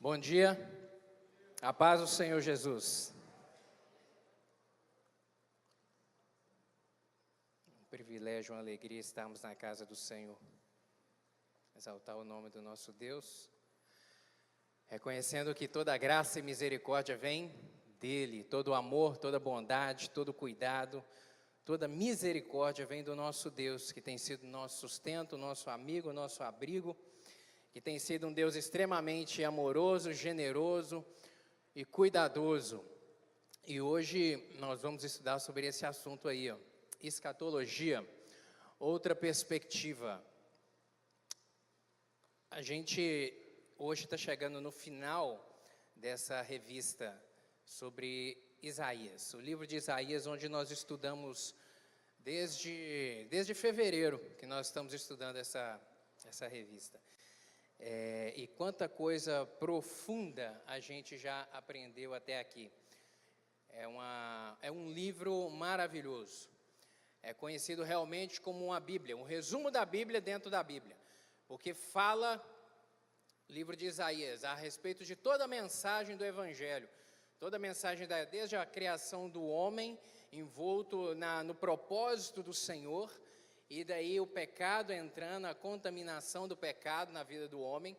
Bom dia, a paz do Senhor Jesus. Um privilégio, uma alegria estarmos na casa do Senhor. Exaltar o nome do nosso Deus, reconhecendo que toda a graça e misericórdia vem dEle, todo o amor, toda a bondade, todo o cuidado, toda a misericórdia vem do nosso Deus, que tem sido nosso sustento, nosso amigo, nosso abrigo, que tem sido um Deus extremamente amoroso, generoso e cuidadoso. E hoje nós vamos estudar sobre esse assunto aí, escatologia, outra perspectiva. A gente hoje está chegando no final dessa revista sobre Isaías, o livro de Isaías, onde nós estudamos desde fevereiro, que nós estamos estudando essa revista. E quanta coisa profunda a gente já aprendeu até aqui. É um livro maravilhoso. É conhecido realmente como uma Bíblia, um resumo da Bíblia dentro da Bíblia. Porque fala, livro de Isaías, a respeito de toda a mensagem do Evangelho. Toda a mensagem desde a criação do homem, envolto no propósito do Senhor, e daí o pecado entrando, a contaminação do pecado na vida do homem,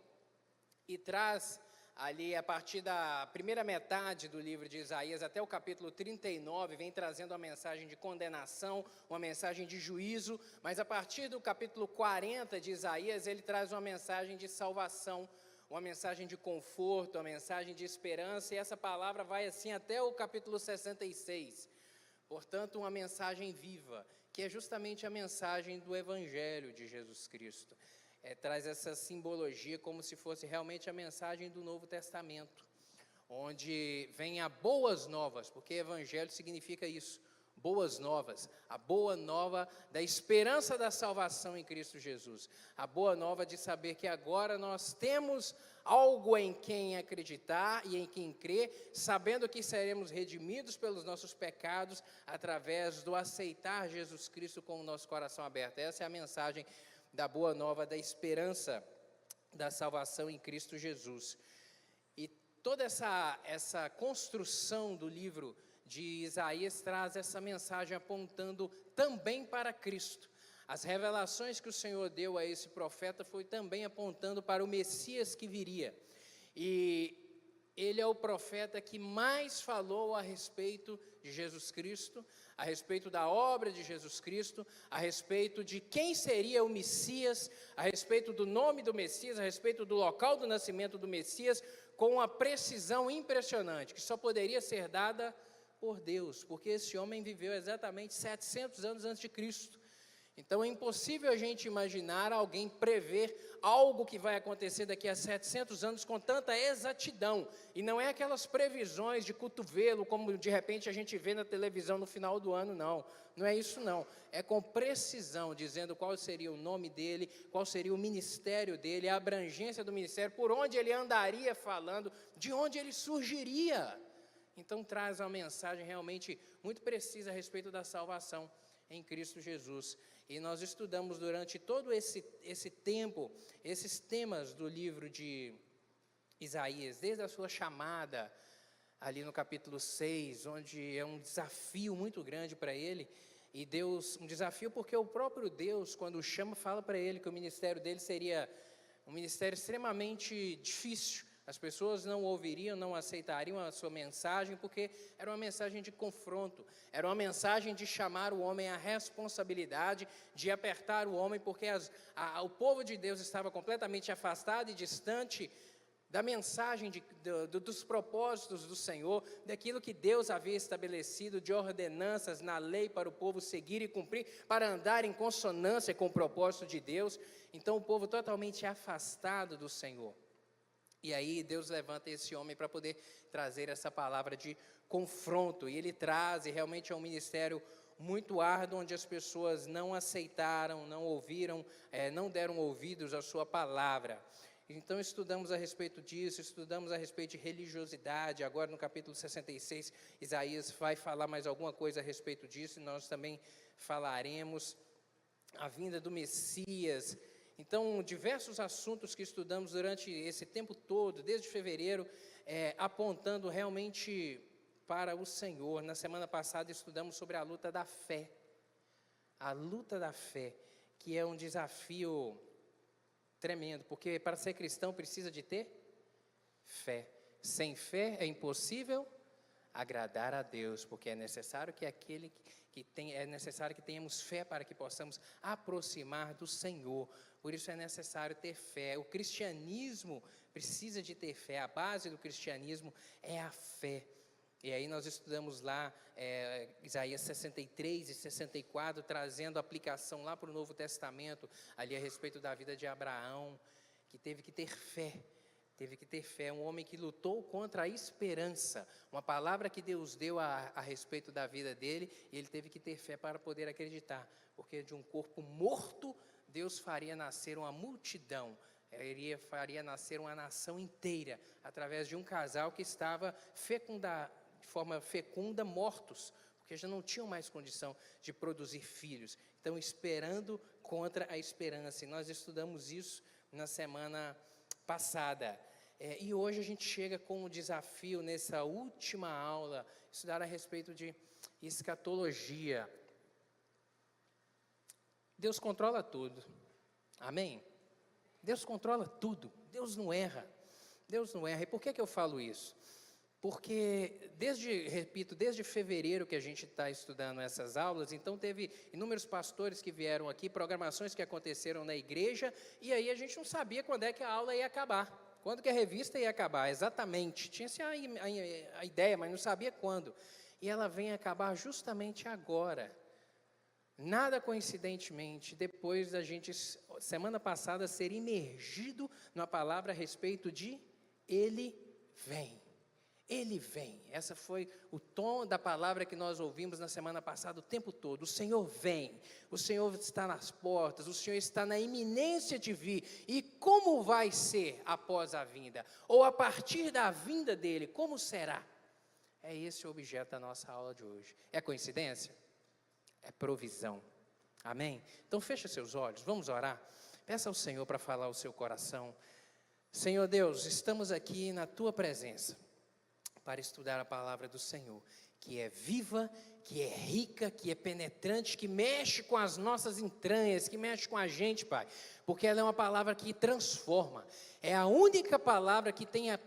e traz ali, a partir da primeira metade do livro de Isaías até o capítulo 39, vem trazendo uma mensagem de condenação, uma mensagem de juízo, mas a partir do capítulo 40 de Isaías, ele traz uma mensagem de salvação, uma mensagem de conforto, uma mensagem de esperança, e essa palavra vai assim até o capítulo 66, portanto uma mensagem viva, que é justamente a mensagem do Evangelho de Jesus Cristo. Traz essa simbologia como se fosse realmente a mensagem do Novo Testamento, onde vem a boas novas, porque Evangelho significa isso, boas novas, a boa nova da esperança da salvação em Cristo Jesus, a boa nova de saber que agora nós temos algo em quem acreditar e em quem crer, sabendo que seremos redimidos pelos nossos pecados através do aceitar Jesus Cristo com o nosso coração aberto. Essa é a mensagem da boa nova da esperança da salvação em Cristo Jesus. E toda essa construção do livro de Isaías traz essa mensagem apontando também para Cristo. As revelações que o Senhor deu a esse profeta foi também apontando para o Messias que viria. E ele é o profeta que mais falou a respeito de Jesus Cristo, a respeito da obra de Jesus Cristo, a respeito de quem seria o Messias, a respeito do nome do Messias, a respeito do local do nascimento do Messias, com uma precisão impressionante, que só poderia ser dada por Deus, porque esse homem viveu exatamente 700 anos antes de Cristo. Então é impossível a gente imaginar alguém prever algo que vai acontecer daqui a 700 anos com tanta exatidão. E não é aquelas previsões de cotovelo, como de repente a gente vê na televisão no final do ano, não. Não é isso não. É com precisão, dizendo qual seria o nome dele, qual seria o ministério dele, a abrangência do ministério, por onde ele andaria falando, de onde ele surgiria. Então traz uma mensagem realmente muito precisa a respeito da salvação em Cristo Jesus. E nós estudamos durante todo esse tempo, esses temas do livro de Isaías, desde a sua chamada, ali no capítulo 6, onde é um desafio muito grande para ele, e Deus, um desafio porque o próprio Deus, quando o chama, fala para ele que o ministério dele seria um ministério extremamente difícil. As pessoas não ouviriam, não aceitariam a sua mensagem, porque era uma mensagem de confronto, era uma mensagem de chamar o homem à responsabilidade, de apertar o homem, porque o povo de Deus estava completamente afastado e distante da mensagem dos propósitos do Senhor, daquilo que Deus havia estabelecido de ordenanças na lei para o povo seguir e cumprir, para andar em consonância com o propósito de Deus. Então o povo totalmente afastado do Senhor. E aí Deus levanta esse homem para poder trazer essa palavra de confronto, e ele traz, e realmente é um ministério muito árduo, onde as pessoas não aceitaram, não ouviram, não deram ouvidos à sua palavra. Então estudamos a respeito disso, estudamos a respeito de religiosidade. Agora no capítulo 66, Isaías vai falar mais alguma coisa a respeito disso, e nós também falaremos a vinda do Messias. Então, diversos assuntos que estudamos durante esse tempo todo, desde fevereiro, apontando realmente para o Senhor. Na semana passada estudamos sobre a luta da fé. A luta da fé, que é um desafio tremendo, porque para ser cristão precisa de ter fé. Sem fé é impossível agradar a Deus, porque é necessário que é necessário que tenhamos fé para que possamos aproximar do Senhor. Por isso é necessário ter fé. O cristianismo precisa de ter fé. A base do cristianismo é a fé. E aí nós estudamos lá Isaías 63 e 64, trazendo aplicação lá para o Novo Testamento, ali a respeito da vida de Abraão, que teve que ter fé. Teve que ter fé, um homem que lutou contra a esperança, uma palavra que Deus deu a respeito da vida dele, e ele teve que ter fé para poder acreditar, porque de um corpo morto, Deus faria nascer uma multidão, faria nascer uma nação inteira, através de um casal que estava de forma fecunda, mortos, porque já não tinham mais condição de produzir filhos, então esperando contra a esperança, e nós estudamos isso na semana passada. E hoje a gente chega com o desafio, nessa última aula, estudar a respeito de escatologia. Deus controla tudo, amém? Deus controla tudo, Deus não erra. Deus não erra. E por que eu falo isso? Porque, desde fevereiro que a gente está estudando essas aulas, então teve inúmeros pastores que vieram aqui, programações que aconteceram na igreja, e aí a gente não sabia quando é que a aula ia acabar, quando que a revista ia acabar, exatamente. Tinha-se a ideia, mas não sabia quando. E ela vem acabar justamente agora. Nada coincidentemente, depois da gente, semana passada, ser imergido numa palavra a respeito de Ele vem. Ele vem. Essa foi o tom da palavra que nós ouvimos na semana passada o tempo todo. O Senhor vem. O Senhor está nas portas. O Senhor está na iminência de vir. E como vai ser após a vinda? Ou a partir da vinda dele, como será? É esse o objeto da nossa aula de hoje. É coincidência? É provisão. Amém? Então fecha seus olhos. Vamos orar. Peça ao Senhor para falar ao seu coração. Senhor Deus, estamos aqui na tua presença para estudar a palavra do Senhor, que é viva, que é rica, que é penetrante, que mexe com as nossas entranhas, que mexe com a gente, Pai, porque ela é uma palavra que transforma, é a única palavra que tem a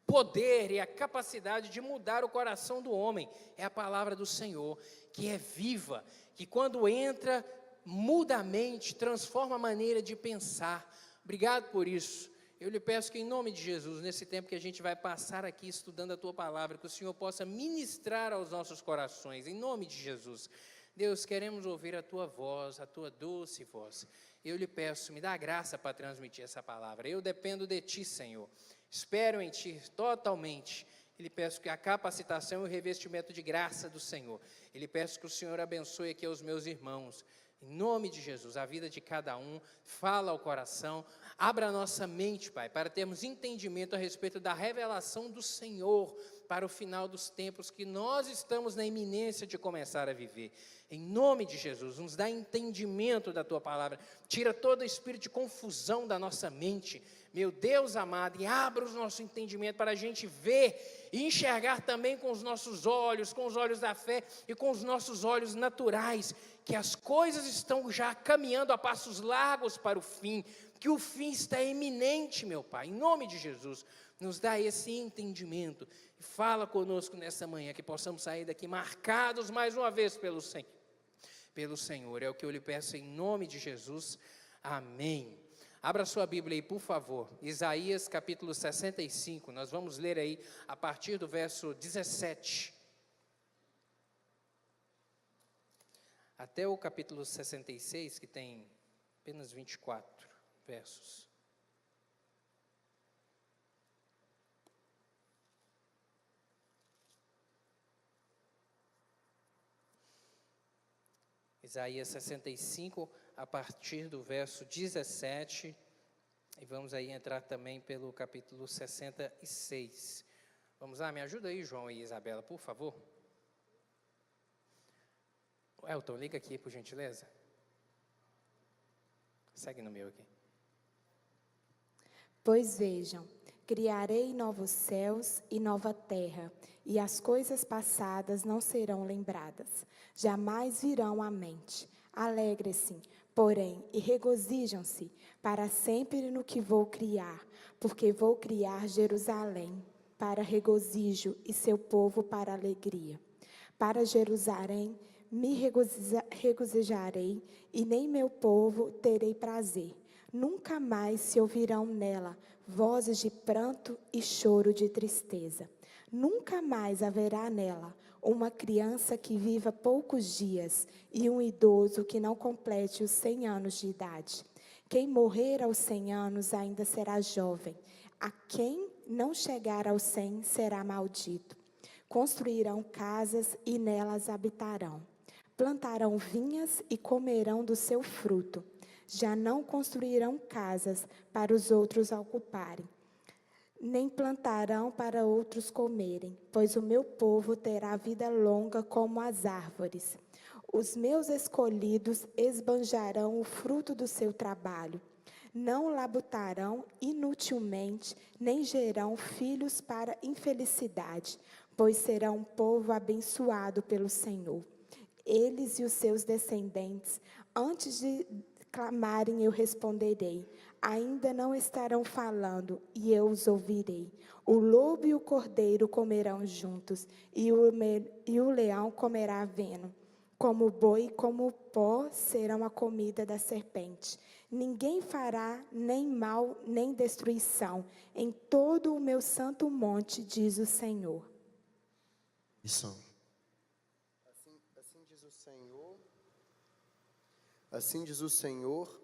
poder e a capacidade de mudar o coração do homem, é a palavra do Senhor, que é viva, que quando entra, muda a mente, transforma a maneira de pensar. Obrigado por isso. Eu lhe peço que em nome de Jesus, nesse tempo que a gente vai passar aqui estudando a Tua Palavra, que o Senhor possa ministrar aos nossos corações, em nome de Jesus. Deus, queremos ouvir a Tua voz, a Tua doce voz. Eu lhe peço, me dá graça para transmitir essa palavra. Eu dependo de Ti, Senhor. Espero em Ti totalmente. E lhe peço que a capacitação e o revestimento de graça do Senhor. E lhe peço que o Senhor abençoe aqui aos meus irmãos. Em nome de Jesus, a vida de cada um, fala ao coração, abra a nossa mente, Pai, para termos entendimento a respeito da revelação do Senhor para o final dos tempos que nós estamos na iminência de começar a viver. Em nome de Jesus, nos dá entendimento da Tua Palavra, tira todo espírito de confusão da nossa mente, meu Deus amado, e abra o nosso entendimento para a gente ver e enxergar também com os nossos olhos, com os olhos da fé e com os nossos olhos naturais, que as coisas estão já caminhando a passos largos para o fim, que o fim está iminente, meu Pai. Em nome de Jesus, nos dá esse entendimento e fala conosco nessa manhã, que possamos sair daqui marcados mais uma vez pelo Senhor. É o que eu lhe peço em nome de Jesus. Amém. Abra sua Bíblia aí, por favor, Isaías capítulo 65, nós vamos ler aí a partir do verso 17, até o capítulo 66, que tem apenas 24 versos. Isaías 65, a partir do verso 17, e vamos aí entrar também pelo capítulo 66. Vamos lá, me ajuda aí, João e Isabela, por favor. Elton, liga aqui, por gentileza. Segue no meu aqui. Pois vejam, criarei novos céus e nova terra, e as coisas passadas não serão lembradas, jamais virão à mente. Alegrem-se, porém, e regozijam-se para sempre no que vou criar, porque vou criar Jerusalém para regozijo e seu povo para alegria. Para Jerusalém me regozijarei, e nem meu povo terei prazer. Nunca mais se ouvirão nela vozes de pranto e choro de tristeza. Nunca mais haverá nela uma criança que viva poucos dias e um idoso que não complete os 100 anos de idade. Quem morrer aos 100 anos ainda será jovem. A quem não chegar aos 100 será maldito. Construirão casas e nelas habitarão. Plantarão vinhas e comerão do seu fruto. Já não construirão casas para os outros ocuparem, nem plantarão para outros comerem, pois o meu povo terá vida longa como as árvores. Os meus escolhidos esbanjarão o fruto do seu trabalho. Não labutarão inutilmente, nem gerarão filhos para infelicidade, pois serão um povo abençoado pelo Senhor. Eles e os seus descendentes, antes de clamarem, eu responderei. Ainda não estarão falando, e eu os ouvirei. O lobo e o cordeiro comerão juntos, e o leão comerá aveno. Como o boi e como o pó serão a comida da serpente. Ninguém fará nem mal, nem destruição em todo o meu santo monte, diz o Senhor. Isso. Assim diz o Senhor. Assim diz o Senhor: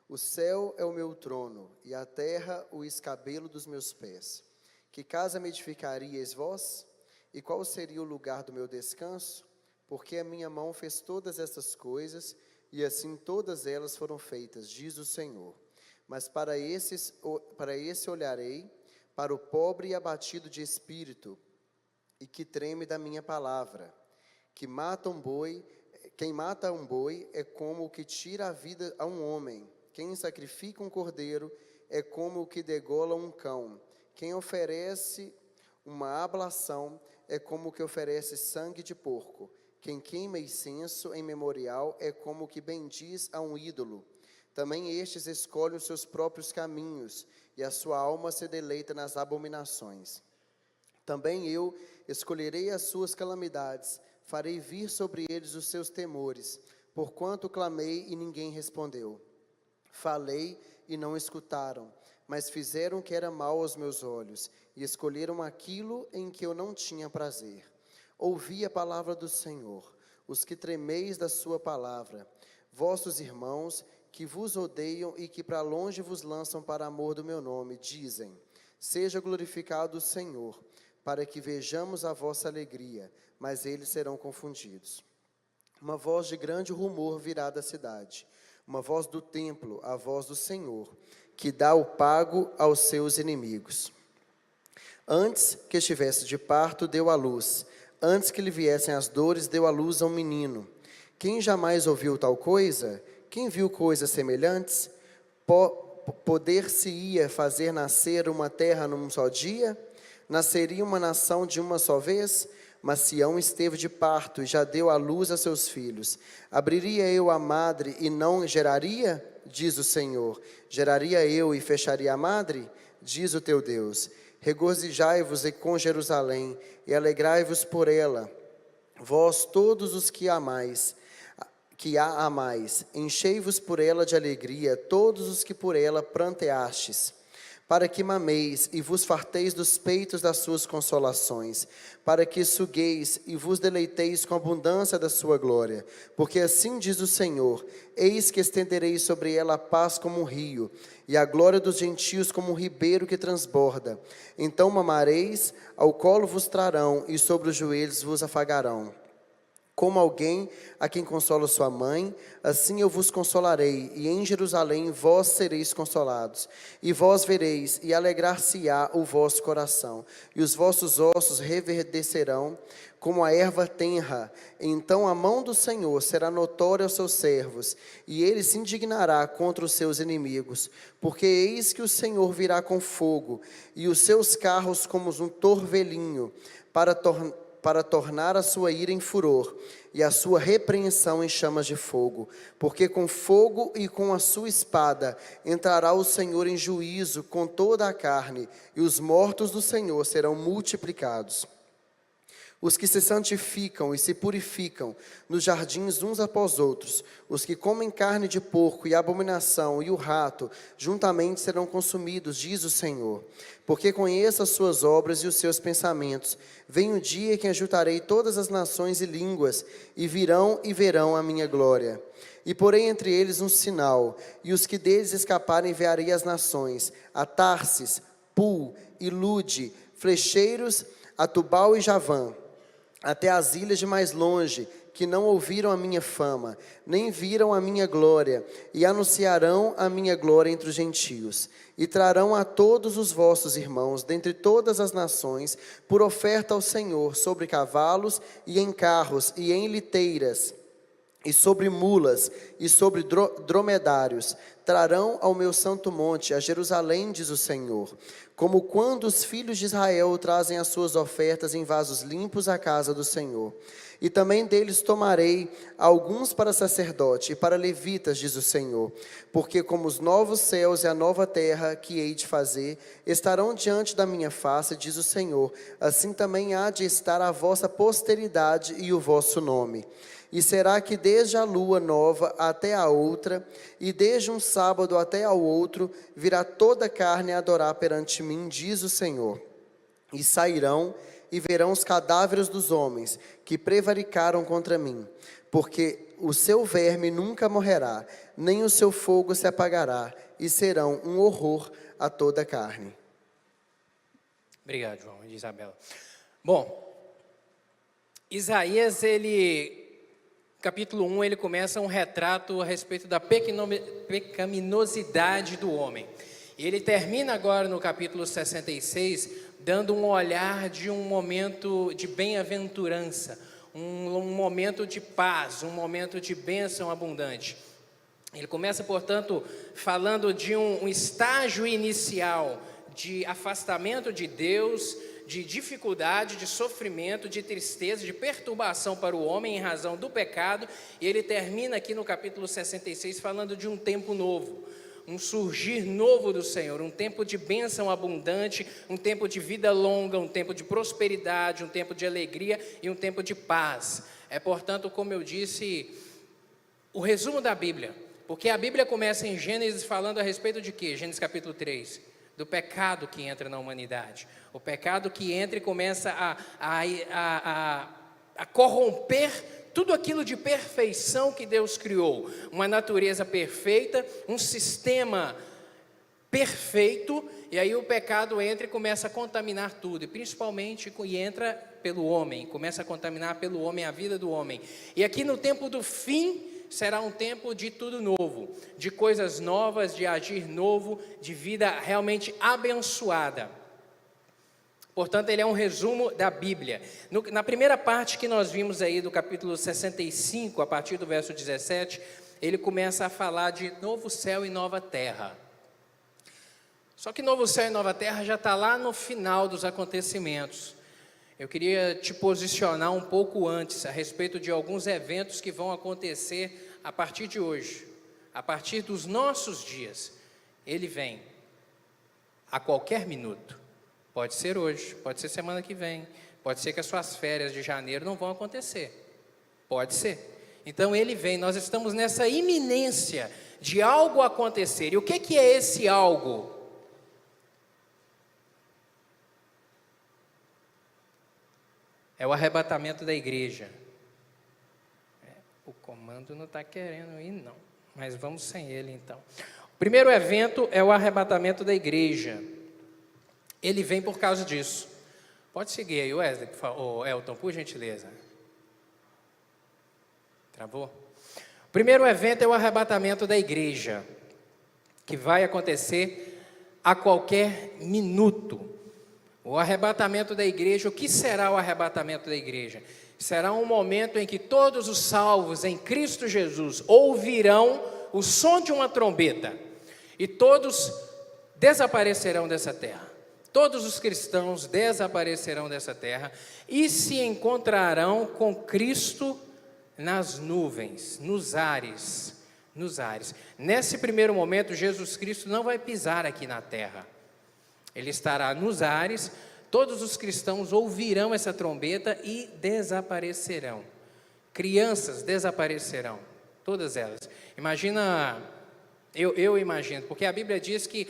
o céu é o meu trono, e a terra o escabelo dos meus pés. Que casa me edificaríeis vós? E qual seria o lugar do meu descanso? Porque a minha mão fez todas estas coisas, e assim todas elas foram feitas, diz o Senhor. Mas para esse olharei, para o pobre e abatido de espírito, e que treme da minha palavra. Quem mata um boi é como o que tira a vida a um homem. Quem sacrifica um cordeiro é como o que degola um cão. Quem oferece uma ablação é como o que oferece sangue de porco. Quem queima incenso em memorial é como o que bendiz a um ídolo. Também estes escolhem os seus próprios caminhos, e a sua alma se deleita nas abominações. Também eu escolherei as suas calamidades, farei vir sobre eles os seus temores, porquanto clamei e ninguém respondeu. Falei e não escutaram, mas fizeram o que era mal aos meus olhos, e escolheram aquilo em que eu não tinha prazer. Ouvi a palavra do Senhor, os que tremeis da sua palavra, vossos irmãos que vos odeiam e que para longe vos lançam para amor do meu nome, dizem: seja glorificado o Senhor, para que vejamos a vossa alegria, mas eles serão confundidos. Uma voz de grande rumor virá da cidade, uma voz do templo, a voz do Senhor, que dá o pago aos seus inimigos. Antes que estivesse de parto, deu à luz. Antes que lhe viessem as dores, deu à luz a um menino. Quem jamais ouviu tal coisa? Quem viu coisas semelhantes? Poder-se-ia fazer nascer uma terra num só dia? Nasceria uma nação de uma só vez? Mas Sião esteve de parto e já deu à luz a seus filhos. Abriria eu a madre e não geraria? Diz o Senhor. Geraria eu e fecharia a madre? Diz o teu Deus. Regozijai-vos com Jerusalém e alegrai-vos por ela, vós todos os que a amais, enchei-vos por ela de alegria, todos os que por ela pranteastes, para que mameis e vos farteis dos peitos das suas consolações, para que sugueis e vos deleiteis com a abundância da sua glória. Porque assim diz o Senhor: eis que estenderei sobre ela a paz como um rio, e a glória dos gentios como um ribeiro que transborda. Então mamareis, ao colo vos trarão, e sobre os joelhos vos afagarão. Como alguém a quem consola sua mãe, assim eu vos consolarei, e em Jerusalém vós sereis consolados. E vós vereis, e alegrar-se-á o vosso coração, e os vossos ossos reverdecerão como a erva tenra. Então a mão do Senhor será notória aos seus servos, e ele se indignará contra os seus inimigos. Porque eis que o Senhor virá com fogo, e os seus carros como um torvelinho, para tornar a sua ira em furor, e a sua repreensão em chamas de fogo. Porque com fogo e com a sua espada entrará o Senhor em juízo com toda a carne, e os mortos do Senhor serão multiplicados. Os que se santificam e se purificam nos jardins uns após outros, os que comem carne de porco e abominação e o rato, juntamente serão consumidos, diz o Senhor. Porque conheço as suas obras e os seus pensamentos. Vem o dia em que ajuntarei todas as nações e línguas, e virão e verão a minha glória. E porei entre eles um sinal, e os que deles escaparem enviarei às nações, a Tarsis, Pul e Lude, flecheiros, a Tubal e Javã, até as ilhas de mais longe, que não ouviram a minha fama, nem viram a minha glória, e anunciarão a minha glória entre os gentios. E trarão a todos os vossos irmãos, dentre todas as nações, por oferta ao Senhor, sobre cavalos, e em carros, e em liteiras, e sobre mulas, e sobre dromedários. Trarão ao meu santo monte, a Jerusalém, diz o Senhor. Como quando os filhos de Israel trazem as suas ofertas em vasos limpos à casa do Senhor. E também deles tomarei alguns para sacerdote e para levitas, diz o Senhor. Porque como os novos céus e a nova terra que hei de fazer estarão diante da minha face, diz o Senhor, assim também há de estar a vossa posteridade e o vosso nome. E será que desde a lua nova até a outra, e desde um sábado até ao outro, virá toda a carne a adorar perante mim, diz o Senhor. E sairão e verão os cadáveres dos homens, que prevaricaram contra mim. Porque o seu verme nunca morrerá, nem o seu fogo se apagará, e serão um horror a toda a carne. Obrigado, João e Isabela. Bom, Isaías, capítulo 1, ele começa um retrato a respeito da pecaminosidade do homem. E ele termina agora no capítulo 66, dando um olhar de um momento de bem-aventurança, um momento de paz, um momento de bênção abundante. Ele começa, portanto, falando de um estágio inicial de afastamento de Deus, de dificuldade, de sofrimento, de tristeza, de perturbação para o homem em razão do pecado, e ele termina aqui no capítulo 66 falando de um tempo novo, um surgir novo do Senhor, um tempo de bênção abundante, um tempo de vida longa, um tempo de prosperidade, um tempo de alegria e um tempo de paz. É, portanto, como eu disse, o resumo da Bíblia, porque a Bíblia começa em Gênesis falando a respeito de quê? Gênesis capítulo 3, do pecado que entra na humanidade. O pecado que entra e começa a corromper tudo aquilo de perfeição que Deus criou. Uma natureza perfeita, um sistema perfeito, e aí o pecado entra e começa a contaminar tudo, e principalmente entra pelo homem, começa a contaminar pelo homem a vida do homem. E aqui no tempo do fim, será um tempo de tudo novo, de coisas novas, de agir novo, de vida realmente abençoada. Portanto, ele é um resumo da Bíblia. Na primeira parte que nós vimos aí do capítulo 65, a partir do verso 17, ele começa a falar de novo céu e nova terra. Só que novo céu e nova terra já está lá no final dos acontecimentos. Eu queria te posicionar um pouco antes a respeito de alguns eventos que vão acontecer a partir de hoje, a partir dos nossos dias. Ele vem a qualquer minuto. Pode ser hoje, pode ser semana que vem, pode ser que as suas férias de janeiro não vão acontecer. Pode ser. Então ele vem, nós estamos nessa iminência de algo acontecer. E o que é esse algo? É o arrebatamento da igreja. O comando não está querendo ir, não. Mas vamos sem ele, então. O primeiro evento é o arrebatamento da igreja. Ele vem por causa disso. Pode seguir aí, Wesley, ou Elton, por gentileza. Travou? O primeiro evento é o arrebatamento da igreja, que vai acontecer a qualquer minuto. O arrebatamento da igreja, o que será o arrebatamento da igreja? Será um momento em que todos os salvos em Cristo Jesus ouvirão o som de uma trombeta e todos desaparecerão dessa terra. Todos os cristãos desaparecerão dessa terra e se encontrarão com Cristo nas nuvens, nos ares. Nesse primeiro momento, Jesus Cristo não vai pisar aqui na terra. Ele estará nos ares, todos os cristãos ouvirão essa trombeta e desaparecerão. Crianças desaparecerão, todas elas. Imagina, eu imagino, porque a Bíblia diz que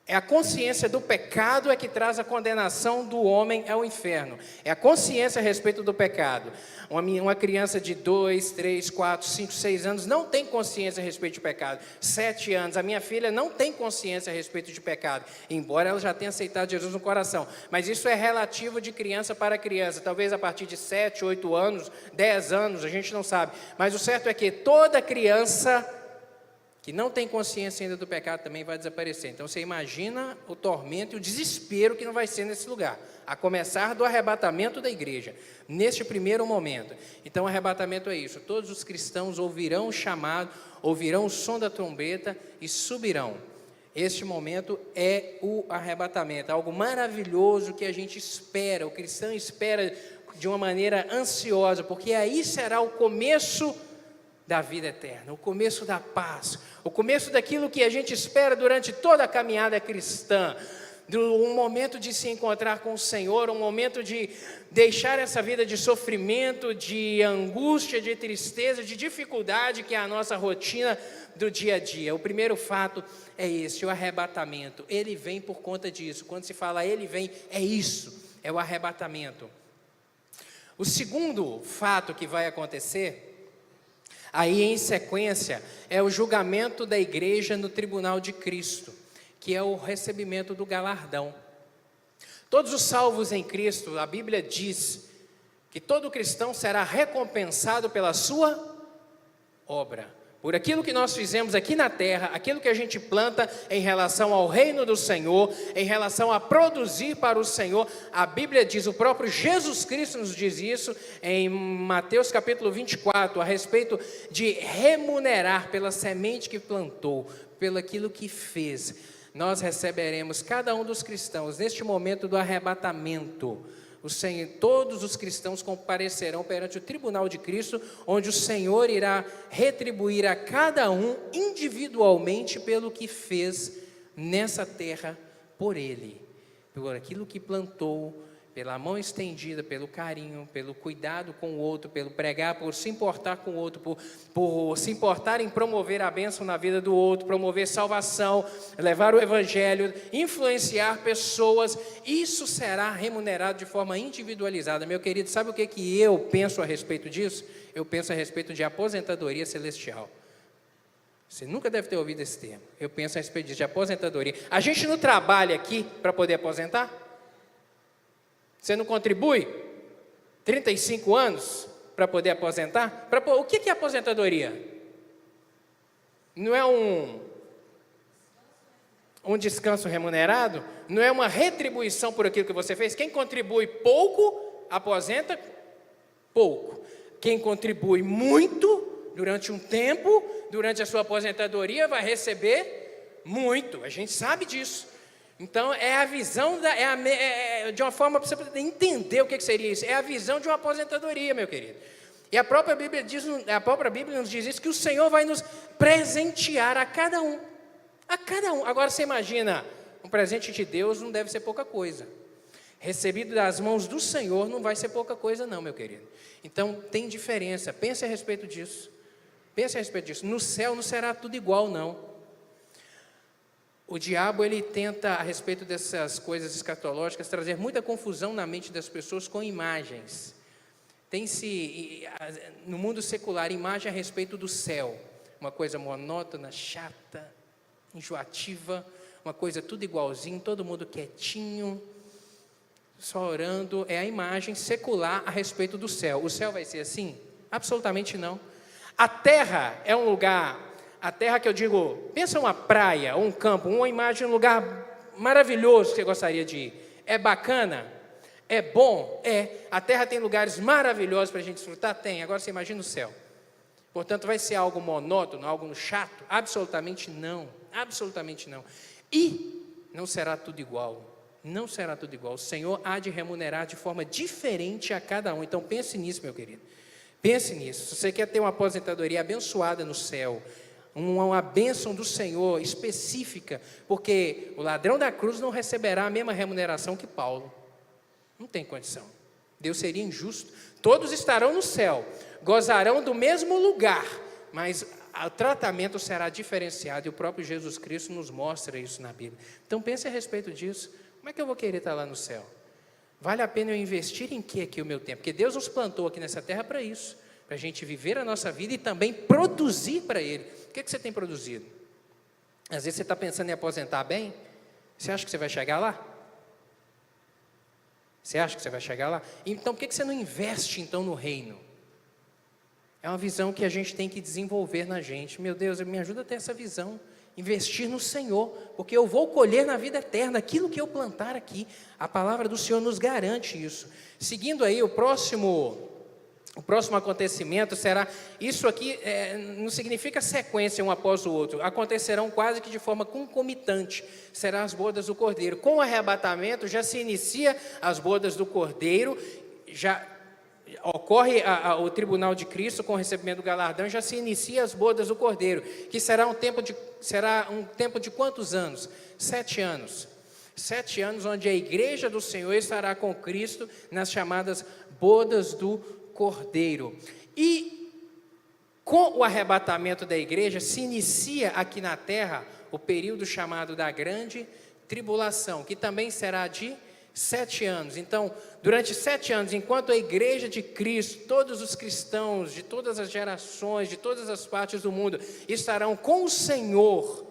é a consciência do pecado é que traz a condenação do homem ao inferno. É a consciência a respeito do pecado. Uma criança de 2, 3, 4, 5, 6 anos não tem consciência a respeito de pecado. 7 anos, a minha filha não tem consciência a respeito de pecado, embora ela já tenha aceitado Jesus no coração. Mas isso é relativo de criança para criança. Talvez a partir de 7, 8 anos, 10 anos, a gente não sabe. Mas o certo é que toda criança que não tem consciência ainda do pecado também vai desaparecer. Então você imagina o tormento e o desespero que não vai ser nesse lugar, a começar do arrebatamento da igreja, neste primeiro momento. Então o arrebatamento é isso, todos os cristãos ouvirão o chamado, ouvirão o som da trombeta e subirão. Este momento é o arrebatamento, algo maravilhoso que a gente espera, o cristão espera de uma maneira ansiosa, porque aí será o começo da vida eterna, o começo da paz, o começo daquilo que a gente espera durante toda a caminhada cristã, um momento de se encontrar com o Senhor, um momento de deixar essa vida de sofrimento, de angústia, de tristeza, de dificuldade que é a nossa rotina do dia a dia. O primeiro fato é esse, o arrebatamento. Ele vem por conta disso. Quando se fala ele vem, é isso, é o arrebatamento. O segundo fato que vai acontecer, aí em sequência, é o julgamento da igreja no tribunal de Cristo, que é o recebimento do galardão. Todos os salvos em Cristo, a Bíblia diz que todo cristão será recompensado pela sua obra, por aquilo que nós fizemos aqui na terra, aquilo que a gente planta em relação ao reino do Senhor, em relação a produzir para o Senhor. A Bíblia diz, o próprio Jesus Cristo nos diz isso em Mateus capítulo 24, a respeito de remunerar pela semente que plantou, pelo aquilo que fez. Nós receberemos, cada um dos cristãos, neste momento do arrebatamento, o Senhor, todos os cristãos comparecerão perante o tribunal de Cristo, onde o Senhor irá retribuir a cada um individualmente pelo que fez nessa terra por ele, por aquilo que plantou, pela mão estendida, pelo carinho, pelo cuidado com o outro, pelo pregar, por se importar com o outro, por se importar em promover a bênção na vida do outro, promover salvação, levar o evangelho, influenciar pessoas. Isso será remunerado de forma individualizada. Meu querido, sabe o que eu penso a respeito disso? Eu penso a respeito de aposentadoria celestial. Você nunca deve ter ouvido esse termo. Eu penso a respeito disso, de aposentadoria. A gente não trabalha aqui para poder aposentar? Você não contribui 35 anos para poder aposentar? O que é aposentadoria? Não é um descanso remunerado? Não é uma retribuição por aquilo que você fez? Quem contribui pouco, aposenta pouco. Quem contribui muito, durante um tempo, durante a sua aposentadoria, vai receber muito. A gente sabe disso. Então, é a visão, de uma forma para você poder entender o que seria isso. É a visão de uma aposentadoria, meu querido. E a própria Bíblia nos diz isso, que o Senhor vai nos presentear a cada um. A cada um. Agora, você imagina, um presente de Deus não deve ser pouca coisa. Recebido das mãos do Senhor não vai ser pouca coisa não, meu querido. Então, tem diferença. Pense a respeito disso. Pense a respeito disso. No céu não será tudo igual, não. O diabo, ele tenta, a respeito dessas coisas escatológicas, trazer muita confusão na mente das pessoas com imagens. Tem-se, no mundo secular, imagem a respeito do céu. Uma coisa monótona, chata, enjoativa, uma coisa tudo igualzinho, todo mundo quietinho, só orando. É a imagem secular a respeito do céu. O céu vai ser assim? Absolutamente não. A terra é um lugar, a terra que eu digo, pensa uma praia, ou um campo, uma imagem, um lugar maravilhoso que você gostaria de ir. É bacana? É bom? É. A terra tem lugares maravilhosos para a gente desfrutar? Tem. Agora você imagina o céu. Portanto, vai ser algo monótono, algo chato? Absolutamente não. Absolutamente não. E não será tudo igual. Não será tudo igual. O Senhor há de remunerar de forma diferente a cada um. Então pense nisso, meu querido. Pense nisso. Se você quer ter uma aposentadoria abençoada no céu, uma bênção do Senhor específica, porque o ladrão da cruz não receberá a mesma remuneração que Paulo. Não tem condição. Deus seria injusto. Todos estarão no céu, gozarão do mesmo lugar, mas o tratamento será diferenciado, e o próprio Jesus Cristo nos mostra isso na Bíblia. Então pense a respeito disso. Como é que eu vou querer estar lá no céu? Vale a pena eu investir em que aqui o meu tempo? Porque Deus nos plantou aqui nessa terra para isso, para a gente viver a nossa vida e também produzir para Ele. O que você tem produzido? Às vezes você está pensando em aposentar bem, você acha que você vai chegar lá? Você acha que você vai chegar lá? Então, por que você não investe então no reino? É uma visão que a gente tem que desenvolver na gente. Meu Deus, me ajuda a ter essa visão. Investir no Senhor, porque eu vou colher na vida eterna aquilo que eu plantar aqui. A palavra do Senhor nos garante isso. Seguindo aí, o próximo acontecimento será, isso aqui não significa sequência um após o outro, acontecerão quase que de forma concomitante, serão as bodas do Cordeiro. Com o arrebatamento já se inicia as bodas do Cordeiro, já ocorre o tribunal de Cristo com o recebimento do galardão, já se inicia as bodas do Cordeiro, que será um tempo de quantos anos? 7 anos. 7 anos onde a igreja do Senhor estará com Cristo nas chamadas bodas do Cordeiro. E com o arrebatamento da igreja se inicia aqui na terra o período chamado da grande tribulação, que também será de 7 anos. Então, durante 7 anos, enquanto a igreja de Cristo, todos os cristãos de todas as gerações, de todas as partes do mundo, estarão com o Senhor,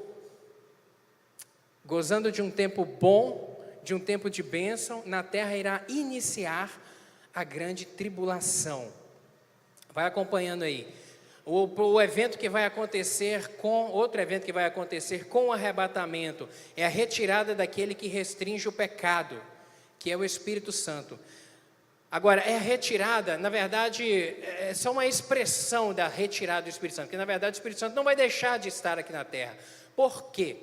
gozando de um tempo bom, de um tempo de bênção, na terra irá iniciar a grande tribulação. Vai acompanhando aí. O evento que vai acontecer outro evento que vai acontecer com o arrebatamento é a retirada daquele que restringe o pecado, que é o Espírito Santo. Agora, é a retirada, na verdade, é só uma expressão da retirada do Espírito Santo, porque na verdade o Espírito Santo não vai deixar de estar aqui na terra. Por quê?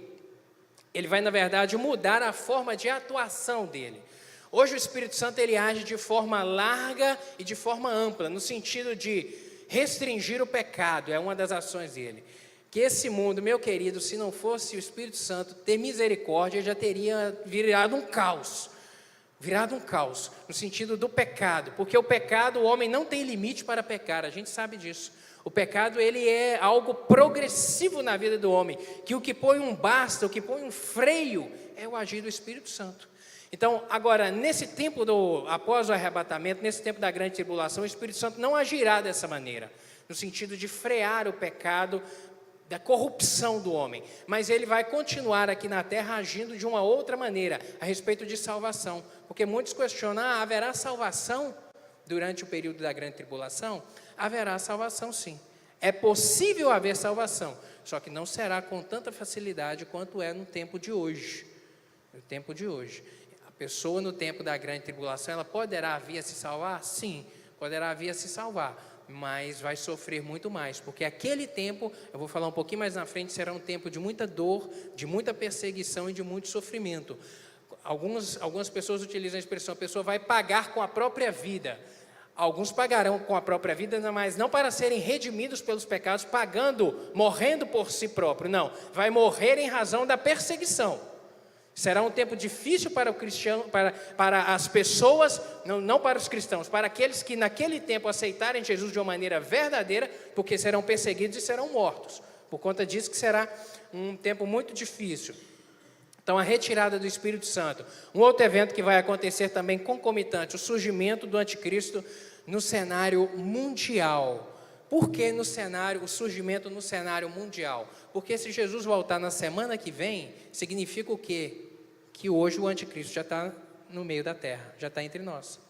Ele vai, na verdade, mudar a forma de atuação dele. Hoje o Espírito Santo ele age de forma larga e de forma ampla, no sentido de restringir o pecado, é uma das ações dele. Que esse mundo, meu querido, se não fosse o Espírito Santo ter misericórdia, já teria virado um caos. No sentido do pecado, porque o pecado, o homem não tem limite para pecar, a gente sabe disso. O pecado, ele é algo progressivo na vida do homem, que o que põe um basta, o que põe um freio, é o agir do Espírito Santo. Então, agora, nesse tempo após o arrebatamento, nesse tempo da grande tribulação, o Espírito Santo não agirá dessa maneira, no sentido de frear o pecado, da corrupção do homem, mas ele vai continuar aqui na terra agindo de uma outra maneira, a respeito de salvação, porque muitos questionam, haverá salvação durante o período da grande tribulação? Haverá salvação sim, é possível haver salvação, só que não será com tanta facilidade quanto é no tempo de hoje. A pessoa no tempo da grande tribulação, ela poderá vir a se salvar? Sim, poderá vir a se salvar, mas vai sofrer muito mais, porque aquele tempo, eu vou falar um pouquinho mais na frente, será um tempo de muita dor, de muita perseguição e de muito sofrimento. Algumas pessoas utilizam a expressão, a pessoa vai pagar com a própria vida. Alguns pagarão com a própria vida, mas não para serem redimidos pelos pecados, morrendo por si próprio, não, vai morrer em razão da perseguição. Será um tempo difícil para o cristiano, para as pessoas, não para os cristãos, para aqueles que naquele tempo aceitarem Jesus de uma maneira verdadeira, porque serão perseguidos e serão mortos. Por conta disso que será um tempo muito difícil. Então, a retirada do Espírito Santo. Um outro evento que vai acontecer também concomitante, o surgimento do anticristo no cenário mundial. Por que o surgimento no cenário mundial? Porque se Jesus voltar na semana que vem, significa o quê? Que hoje o anticristo já está no meio da terra, já está entre nós.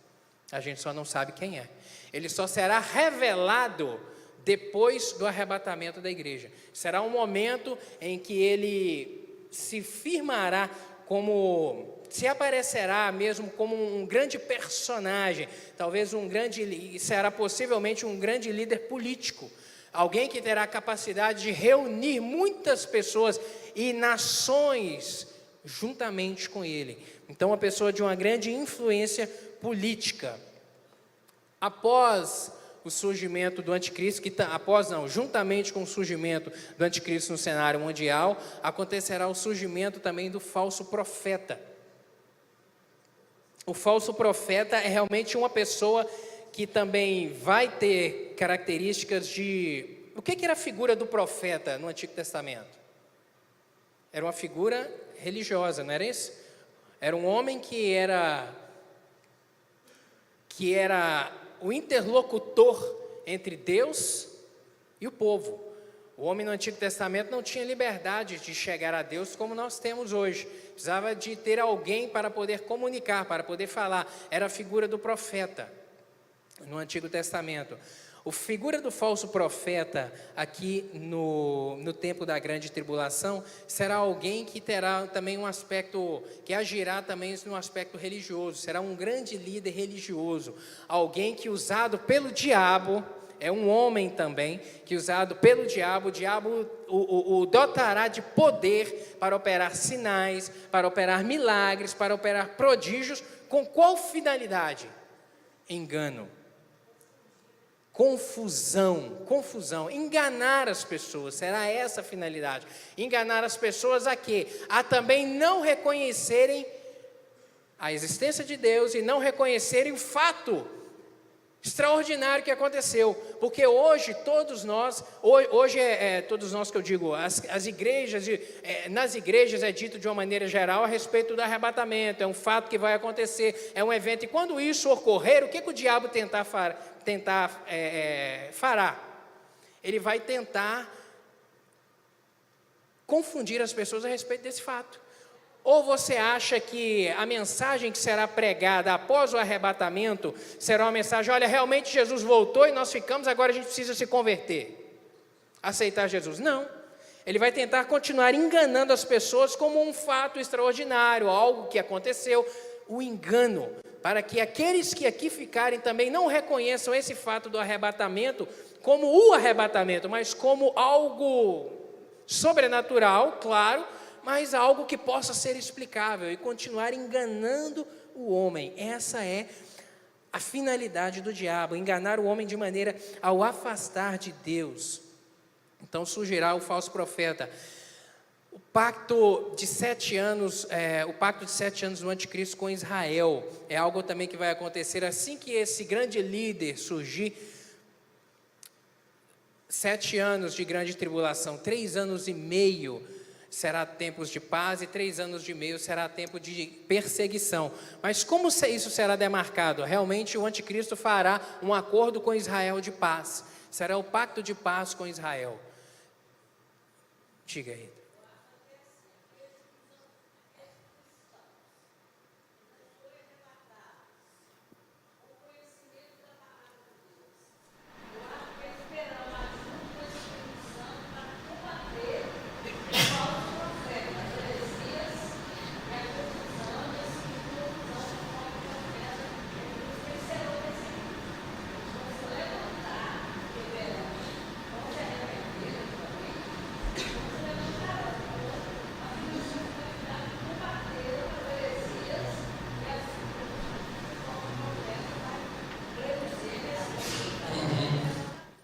A gente só não sabe quem é. Ele só será revelado depois do arrebatamento da igreja. Será um momento em que ele se firmará se aparecerá mesmo como um grande personagem, talvez será possivelmente um grande líder político, alguém que terá a capacidade de reunir muitas pessoas e nações juntamente com ele. Então, uma pessoa de uma grande influência política. Após o surgimento do anticristo, juntamente com o surgimento do anticristo no cenário mundial, acontecerá o surgimento também do falso profeta. O falso profeta é realmente uma pessoa que também vai ter características de... O que era a figura do profeta no Antigo Testamento? Era uma figura religiosa, não era isso? Era um homem que era o interlocutor entre Deus e o povo. O homem no Antigo Testamento não tinha liberdade de chegar a Deus como nós temos hoje. Precisava de ter alguém para poder comunicar, para poder falar. Era a figura do profeta no Antigo Testamento. A figura do falso profeta aqui no tempo da grande tribulação será alguém que terá também um aspecto, que agirá também no aspecto religioso. Será um grande líder religioso. Alguém que usado pelo diabo... É um homem também, que usado pelo diabo, o diabo o dotará de poder para operar sinais, para operar milagres, para operar prodígios, com qual finalidade? Engano, confusão, enganar as pessoas, será essa a finalidade. Enganar as pessoas a quê? A também não reconhecerem a existência de Deus e não reconhecerem o fato extraordinário que aconteceu, porque hoje todos nós que eu digo, as igrejas, nas igrejas é dito de uma maneira geral a respeito do arrebatamento, é um fato que vai acontecer, é um evento, e quando isso ocorrer, o que o diabo fará? Ele vai tentar confundir as pessoas a respeito desse fato. Ou você acha que a mensagem que será pregada após o arrebatamento será uma mensagem, olha, realmente Jesus voltou e nós ficamos, agora a gente precisa se converter, aceitar Jesus? Não. Ele vai tentar continuar enganando as pessoas como um fato extraordinário, algo que aconteceu, o engano, para que aqueles que aqui ficarem também não reconheçam esse fato do arrebatamento como o arrebatamento, mas como algo sobrenatural, claro, mas algo que possa ser explicável e continuar enganando o homem. Essa é a finalidade do diabo, enganar o homem de maneira a o afastar de Deus. Então surgirá o falso profeta. O pacto de 7 anos do anticristo com Israel é algo também que vai acontecer assim que esse grande líder surgir. 7 anos de grande tribulação, 3 anos e meio será tempos de paz e 3 anos e meio será tempo de perseguição. Mas como isso será demarcado? Realmente o anticristo fará um acordo com Israel de paz. Será o pacto de paz com Israel. Diga aí.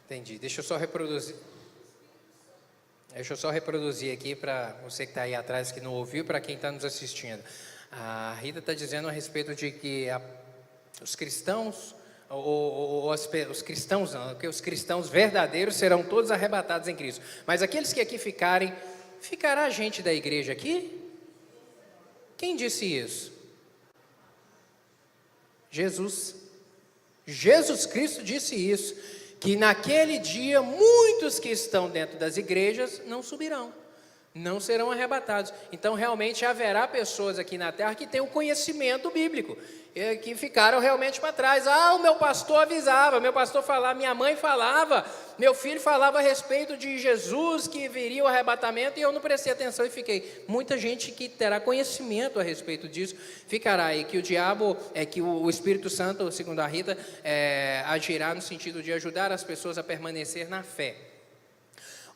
Entendi. Deixa eu só reproduzir aqui para você que está aí atrás, que não ouviu, para quem está nos assistindo. A Rita está dizendo a respeito de que os cristãos, os cristãos verdadeiros serão todos arrebatados em Cristo. Mas aqueles que aqui ficarem, ficará gente da igreja aqui? Quem disse isso? Jesus Cristo disse isso, que naquele dia muitos que estão dentro das igrejas não subirão, Não serão arrebatados. Então, realmente, haverá pessoas aqui na terra que têm o conhecimento bíblico, que ficaram realmente para trás. O meu pastor avisava, meu pastor falava, minha mãe falava, meu filho falava a respeito de Jesus, que viria o arrebatamento, e eu não prestei atenção e fiquei. Muita gente que terá conhecimento a respeito disso, ficará. E que o diabo, que o Espírito Santo, segundo a Rita, agirá no sentido de ajudar as pessoas a permanecer na fé.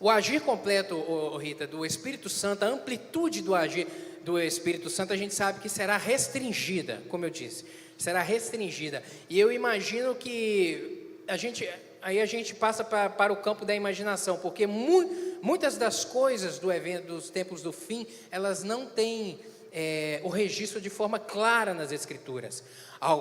O agir completo, Rita, do Espírito Santo, a amplitude do agir do Espírito Santo, a gente sabe que será restringida, como eu disse, será restringida. E eu imagino que aí a gente passa para o campo da imaginação, porque muitas das coisas do evento, dos tempos do fim, elas não têm o registro de forma clara nas Escrituras.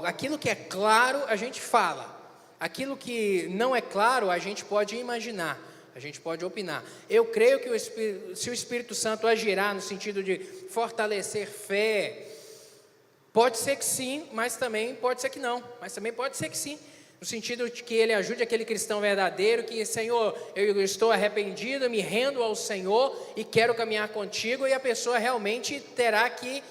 Aquilo que é claro, a gente fala. Aquilo que não é claro, a gente pode imaginar. A gente pode opinar. Eu creio que se o Espírito Santo agirá no sentido de fortalecer fé, pode ser que sim, mas também pode ser que não. Mas também pode ser que sim, no sentido de que ele ajude aquele cristão verdadeiro, que, Senhor, eu estou arrependido, me rendo ao Senhor e quero caminhar contigo, e a pessoa realmente terá que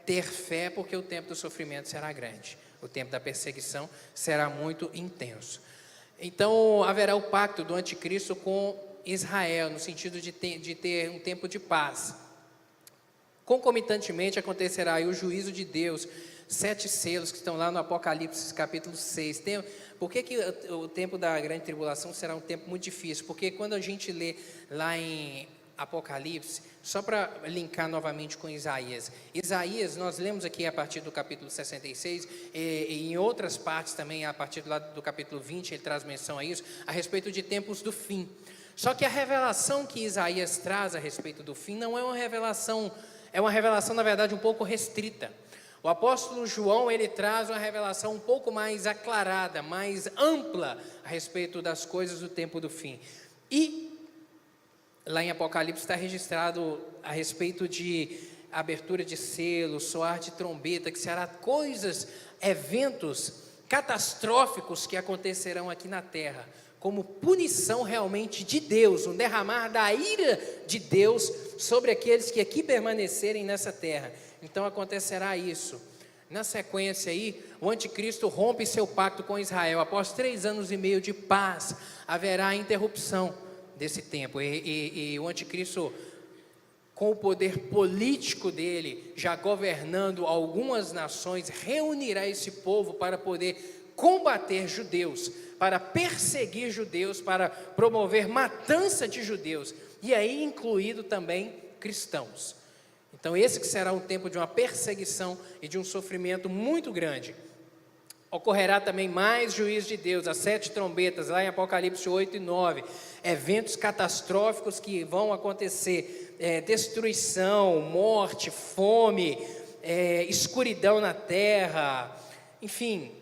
ter fé, porque o tempo do sofrimento será grande. O tempo da perseguição será muito intenso. Então, haverá o pacto do anticristo com Israel, no sentido de ter um tempo de paz. Concomitantemente, acontecerá aí o juízo de Deus, 7 selos que estão lá no Apocalipse, capítulo 6. Por que o tempo da grande tribulação será um tempo muito difícil? Porque quando a gente lê lá em Apocalipse, só para linkar novamente com Isaías, nós lemos aqui a partir do capítulo 66, e em outras partes também, a partir do capítulo 20, ele traz menção a isso, a respeito de tempos do fim. Só que a revelação que Isaías traz a respeito do fim não é uma revelação, na verdade, um pouco restrita. O apóstolo João, ele traz uma revelação um pouco mais aclarada, mais ampla a respeito das coisas do tempo do fim. E lá em Apocalipse está registrado a respeito de abertura de selo, soar de trombeta, que será eventos catastróficos que acontecerão aqui na terra, como punição realmente de Deus, um derramar da ira de Deus sobre aqueles que aqui permanecerem nessa terra. Então acontecerá isso. Na sequência aí, o anticristo rompe seu pacto com Israel. Após 3 anos e meio de paz, haverá interrupção desse tempo, e o anticristo, com o poder político dele, já governando algumas nações, reunirá esse povo para poder combater judeus, para perseguir judeus, para promover matança de judeus, e aí incluído também cristãos. Então esse que será um tempo de uma perseguição e de um sofrimento muito grande. Ocorrerá também mais juízo de Deus, as 7 trombetas, lá em Apocalipse 8 e 9, eventos catastróficos que vão acontecer, destruição, morte, fome, escuridão na terra, enfim,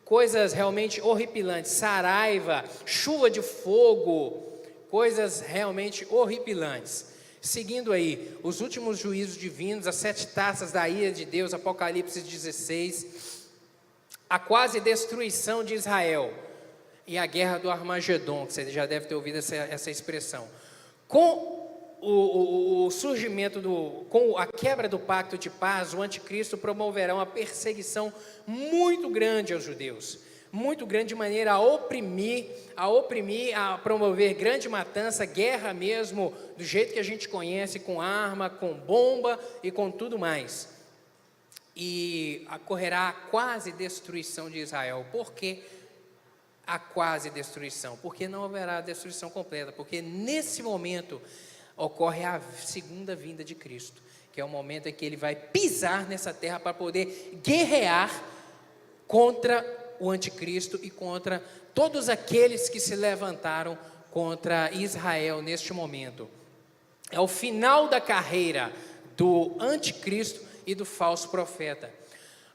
coisas realmente horripilantes, saraiva, chuva de fogo, coisas realmente horripilantes. Seguindo aí, os últimos juízos divinos, as 7 taças da ira de Deus, Apocalipse 16, a quase destruição de Israel e a guerra do Armagedon, que você já deve ter ouvido essa expressão. Com o surgimento, com a quebra do pacto de paz, o anticristo promoverá uma perseguição muito grande aos judeus, muito grande, de maneira a oprimir, a promover grande matança, guerra mesmo, do jeito que a gente conhece, com arma, com bomba e com tudo mais. E ocorrerá a quase destruição de Israel. Por que a quase destruição? Porque não haverá destruição completa, porque nesse momento ocorre a segunda vinda de Cristo, que é o momento em que ele vai pisar nessa terra para poder guerrear contra o anticristo e contra todos aqueles que se levantaram contra Israel neste momento. É o final da carreira do anticristo e do falso profeta.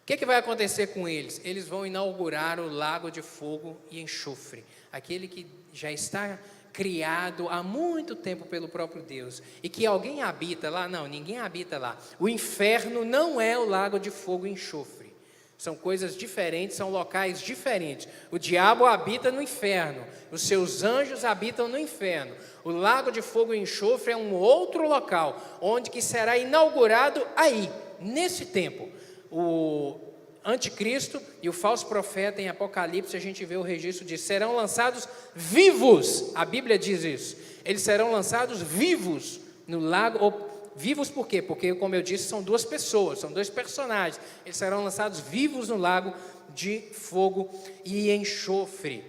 O que vai acontecer com eles? Eles vão inaugurar o lago de fogo e enxofre, aquele que já está criado há muito tempo pelo próprio Deus, e que alguém habita lá? Não, ninguém habita lá. O inferno não é o lago de fogo e enxofre. São coisas diferentes, são locais diferentes. O diabo habita no inferno, os seus anjos habitam no inferno. O lago de fogo e enxofre é um outro local, onde que será inaugurado aí, nesse tempo. O anticristo e o falso profeta em Apocalipse, a gente vê o registro de serão lançados vivos, a Bíblia diz isso. Eles serão lançados vivos no lago. Vivos por quê? Porque, como eu disse, são duas pessoas, são dois personagens. Eles serão lançados vivos no lago de fogo e enxofre.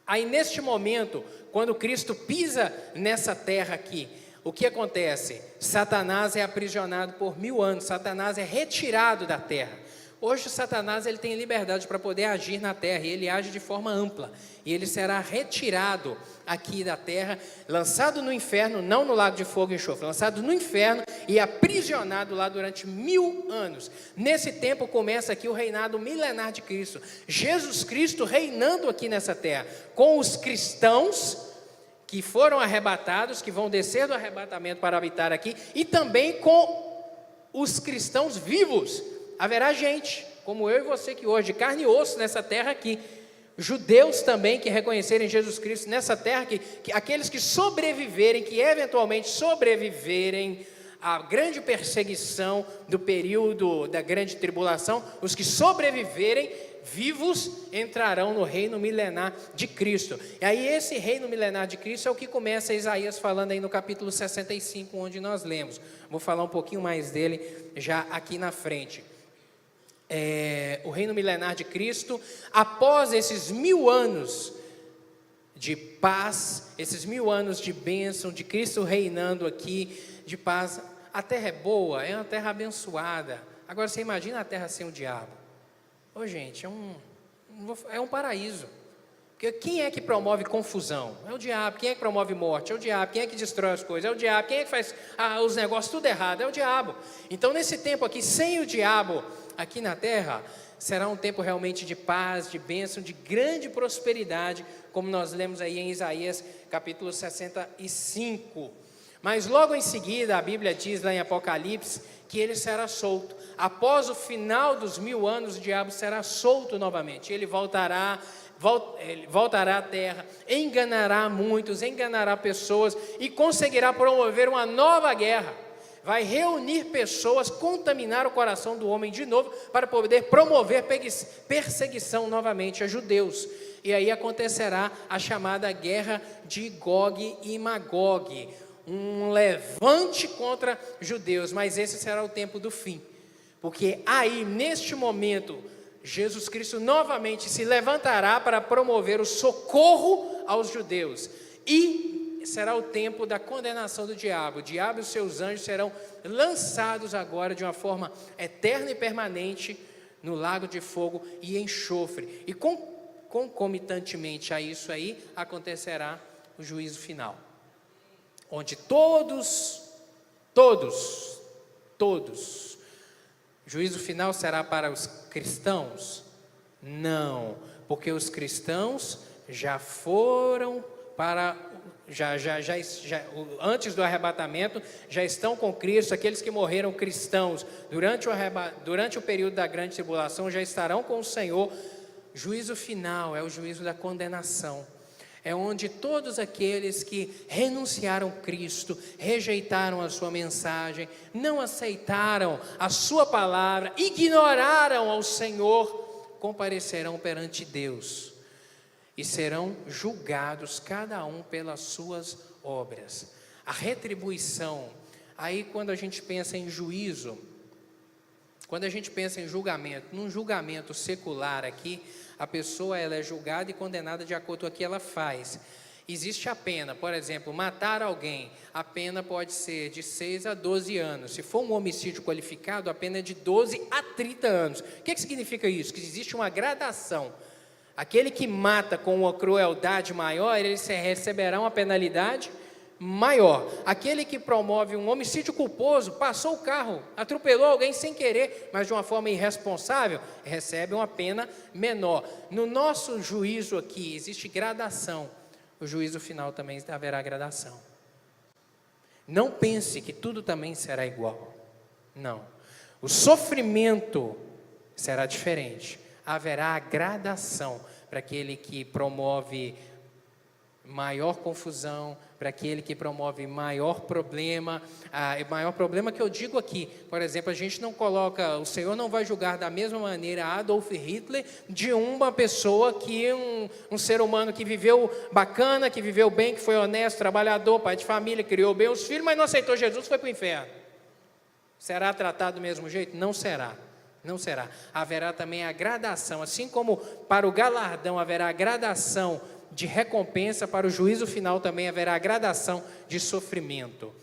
Aí, neste momento, quando Cristo pisa nessa terra aqui, o que acontece? Satanás é aprisionado por 1000 anos, Satanás é retirado da terra. Hoje, Satanás ele tem liberdade para poder agir na terra, e ele age de forma ampla. E ele será retirado aqui da terra, lançado no inferno, não no lago de fogo e enxofre, lançado no inferno e aprisionado lá durante 1000 anos. Nesse tempo começa aqui o reinado milenar de Cristo. Jesus Cristo reinando aqui nessa terra, com os cristãos que foram arrebatados, que vão descer do arrebatamento para habitar aqui, e também com os cristãos vivos. Haverá gente, como eu e você que hoje, de carne e osso nessa terra aqui, judeus também que reconhecerem Jesus Cristo nessa terra aqui, que aqueles que sobreviverem, que eventualmente sobreviverem à grande perseguição do período da grande tribulação, os que sobreviverem vivos entrarão no reino milenar de Cristo. E aí esse reino milenar de Cristo é o que começa Isaías falando aí no capítulo 65, onde nós lemos. Vou falar um pouquinho mais dele já aqui na frente. O reino milenar de Cristo, após esses 1000 anos de paz, esses 1000 anos de bênção, de Cristo reinando aqui, de paz, a terra é boa, é uma terra abençoada. Agora você imagina a terra sem o diabo. Ô gente, é um paraíso. Porque quem é que promove confusão? É o diabo. Quem é que promove morte? É o diabo. Quem é que destrói as coisas? É o diabo. Quem é que faz os negócios tudo errado? É o diabo. Então nesse tempo aqui, sem o diabo aqui na terra, será um tempo realmente de paz, de bênção, de grande prosperidade, como nós lemos aí em Isaías capítulo 65. Mas logo em seguida, a Bíblia diz lá em Apocalipse, que ele será solto. Após o final dos 1000 anos, o diabo será solto novamente. Ele voltará à terra, enganará muitos, enganará pessoas e conseguirá promover uma nova guerra. Vai reunir pessoas, contaminar o coração do homem de novo, para poder promover perseguição novamente a judeus. E aí acontecerá a chamada guerra de Gog e Magog, um levante contra judeus, mas esse será o tempo do fim, porque aí neste momento Jesus Cristo novamente se levantará para promover o socorro aos judeus, e será o tempo da condenação do diabo. O diabo e os seus anjos serão lançados agora de uma forma eterna e permanente no lago de fogo e enxofre, e concomitantemente a isso aí acontecerá o juízo final, onde todos, juízo final será para os cristãos? Não, porque os cristãos já foram para, antes do arrebatamento, já estão com Cristo. Aqueles que morreram cristãos durante o período da grande tribulação já estarão com o Senhor. Juízo final é o juízo da condenação. É onde todos aqueles que renunciaram a Cristo, rejeitaram a sua mensagem, não aceitaram a sua palavra, ignoraram ao Senhor, comparecerão perante Deus e serão julgados cada um pelas suas obras. A retribuição, aí quando a gente pensa em juízo, quando a gente pensa em julgamento, num julgamento secular aqui, a pessoa ela é julgada e condenada de acordo com o que ela faz. Existe a pena, por exemplo, matar alguém, a pena pode ser de 6 a 12 anos. Se for um homicídio qualificado, a pena é de 12 a 30 anos. O que significa isso? Que existe uma gradação. Aquele que mata com uma crueldade maior, ele receberá uma penalidade maior. Aquele que promove um homicídio culposo, passou o carro, atropelou alguém sem querer, mas de uma forma irresponsável, recebe uma pena menor. No nosso juízo aqui existe gradação. O juízo final também haverá gradação. Não pense que tudo também será igual. Não. O sofrimento será diferente. Haverá gradação para aquele que promove maior confusão, para aquele que promove maior problema. Maior problema que eu digo aqui, por exemplo, a gente não coloca, o Senhor não vai julgar da mesma maneira Adolf Hitler de uma pessoa que um ser humano que viveu bacana, que viveu bem, que foi honesto, trabalhador, pai de família, criou bem os filhos, mas não aceitou Jesus, foi para o inferno. Será tratado do mesmo jeito? Não será. Não será. Haverá também a gradação, assim como para o galardão haverá a gradação de recompensa, para o juízo final também haverá a gradação de sofrimento.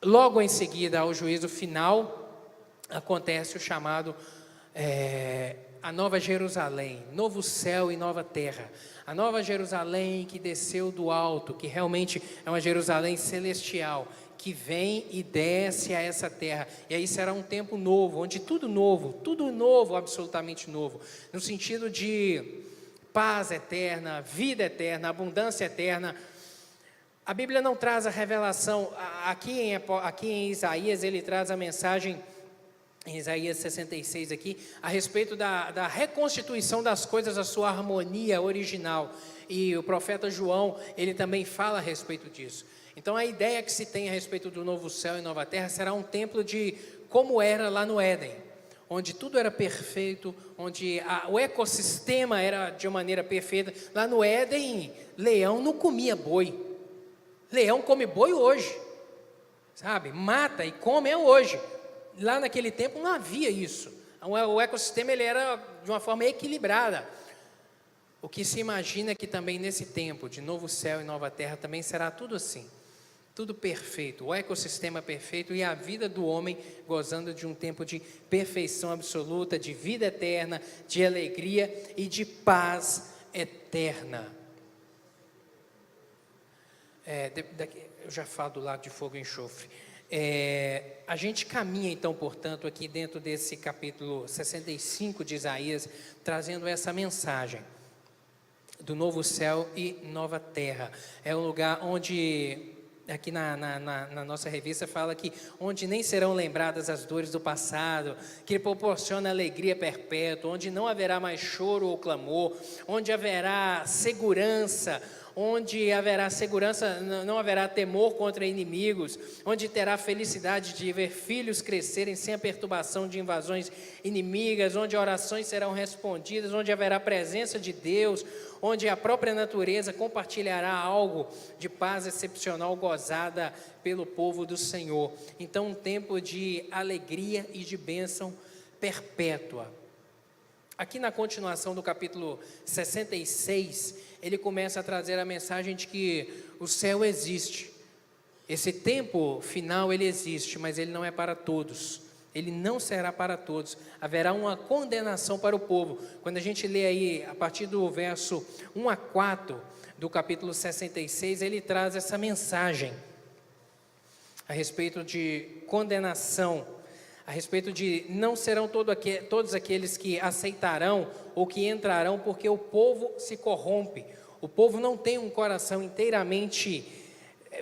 Logo em seguida ao juízo final, acontece o chamado a Nova Jerusalém, novo céu e nova terra. A Nova Jerusalém que desceu do alto, que realmente é uma Jerusalém celestial, que vem e desce a essa terra, e aí será um tempo novo, onde tudo novo, absolutamente novo, no sentido de paz eterna, vida eterna, abundância eterna. A Bíblia não traz a revelação, aqui em Isaías ele traz a mensagem, em Isaías 66 aqui, a respeito da reconstituição das coisas, a sua harmonia original, e o profeta João, ele também fala a respeito disso. Então a ideia que se tem a respeito do novo céu e nova terra será um templo de como era lá no Éden, onde tudo era perfeito, onde o ecossistema era de uma maneira perfeita. Lá no Éden, leão não comia boi. Leão come boi hoje, sabe? Mata e come hoje. Lá naquele tempo não havia isso. O ecossistema ele era de uma forma equilibrada. O que se imagina é que também nesse tempo de novo céu e nova terra também será tudo assim. Tudo perfeito, o ecossistema perfeito e a vida do homem gozando de um tempo de perfeição absoluta, de vida eterna, de alegria e de paz eterna. Eu já falo do lago de fogo e enxofre. A gente caminha então, portanto, aqui dentro desse capítulo 65 de Isaías, trazendo essa mensagem do novo céu e nova terra. É um lugar onde, aqui na nossa revista fala que onde nem serão lembradas as dores do passado, que proporciona alegria perpétua, onde não haverá mais choro ou clamor, onde haverá segurança, não haverá temor contra inimigos, onde terá felicidade de ver filhos crescerem sem a perturbação de invasões inimigas, onde orações serão respondidas, onde haverá presença de Deus, onde a própria natureza compartilhará algo de paz excepcional gozada pelo povo do Senhor. Então, um tempo de alegria e de bênção perpétua. Aqui na continuação do capítulo 66, ele começa a trazer a mensagem de que o céu existe. Esse tempo final ele existe, mas ele não é para todos. Ele não será para todos. Haverá uma condenação para o povo. Quando a gente lê aí, a partir do verso 1 a 4 do capítulo 66, ele traz essa mensagem a respeito de condenação, a respeito de não serão todos aqueles que aceitarão ou que entrarão, porque o povo se corrompe. O povo não tem um coração inteiramente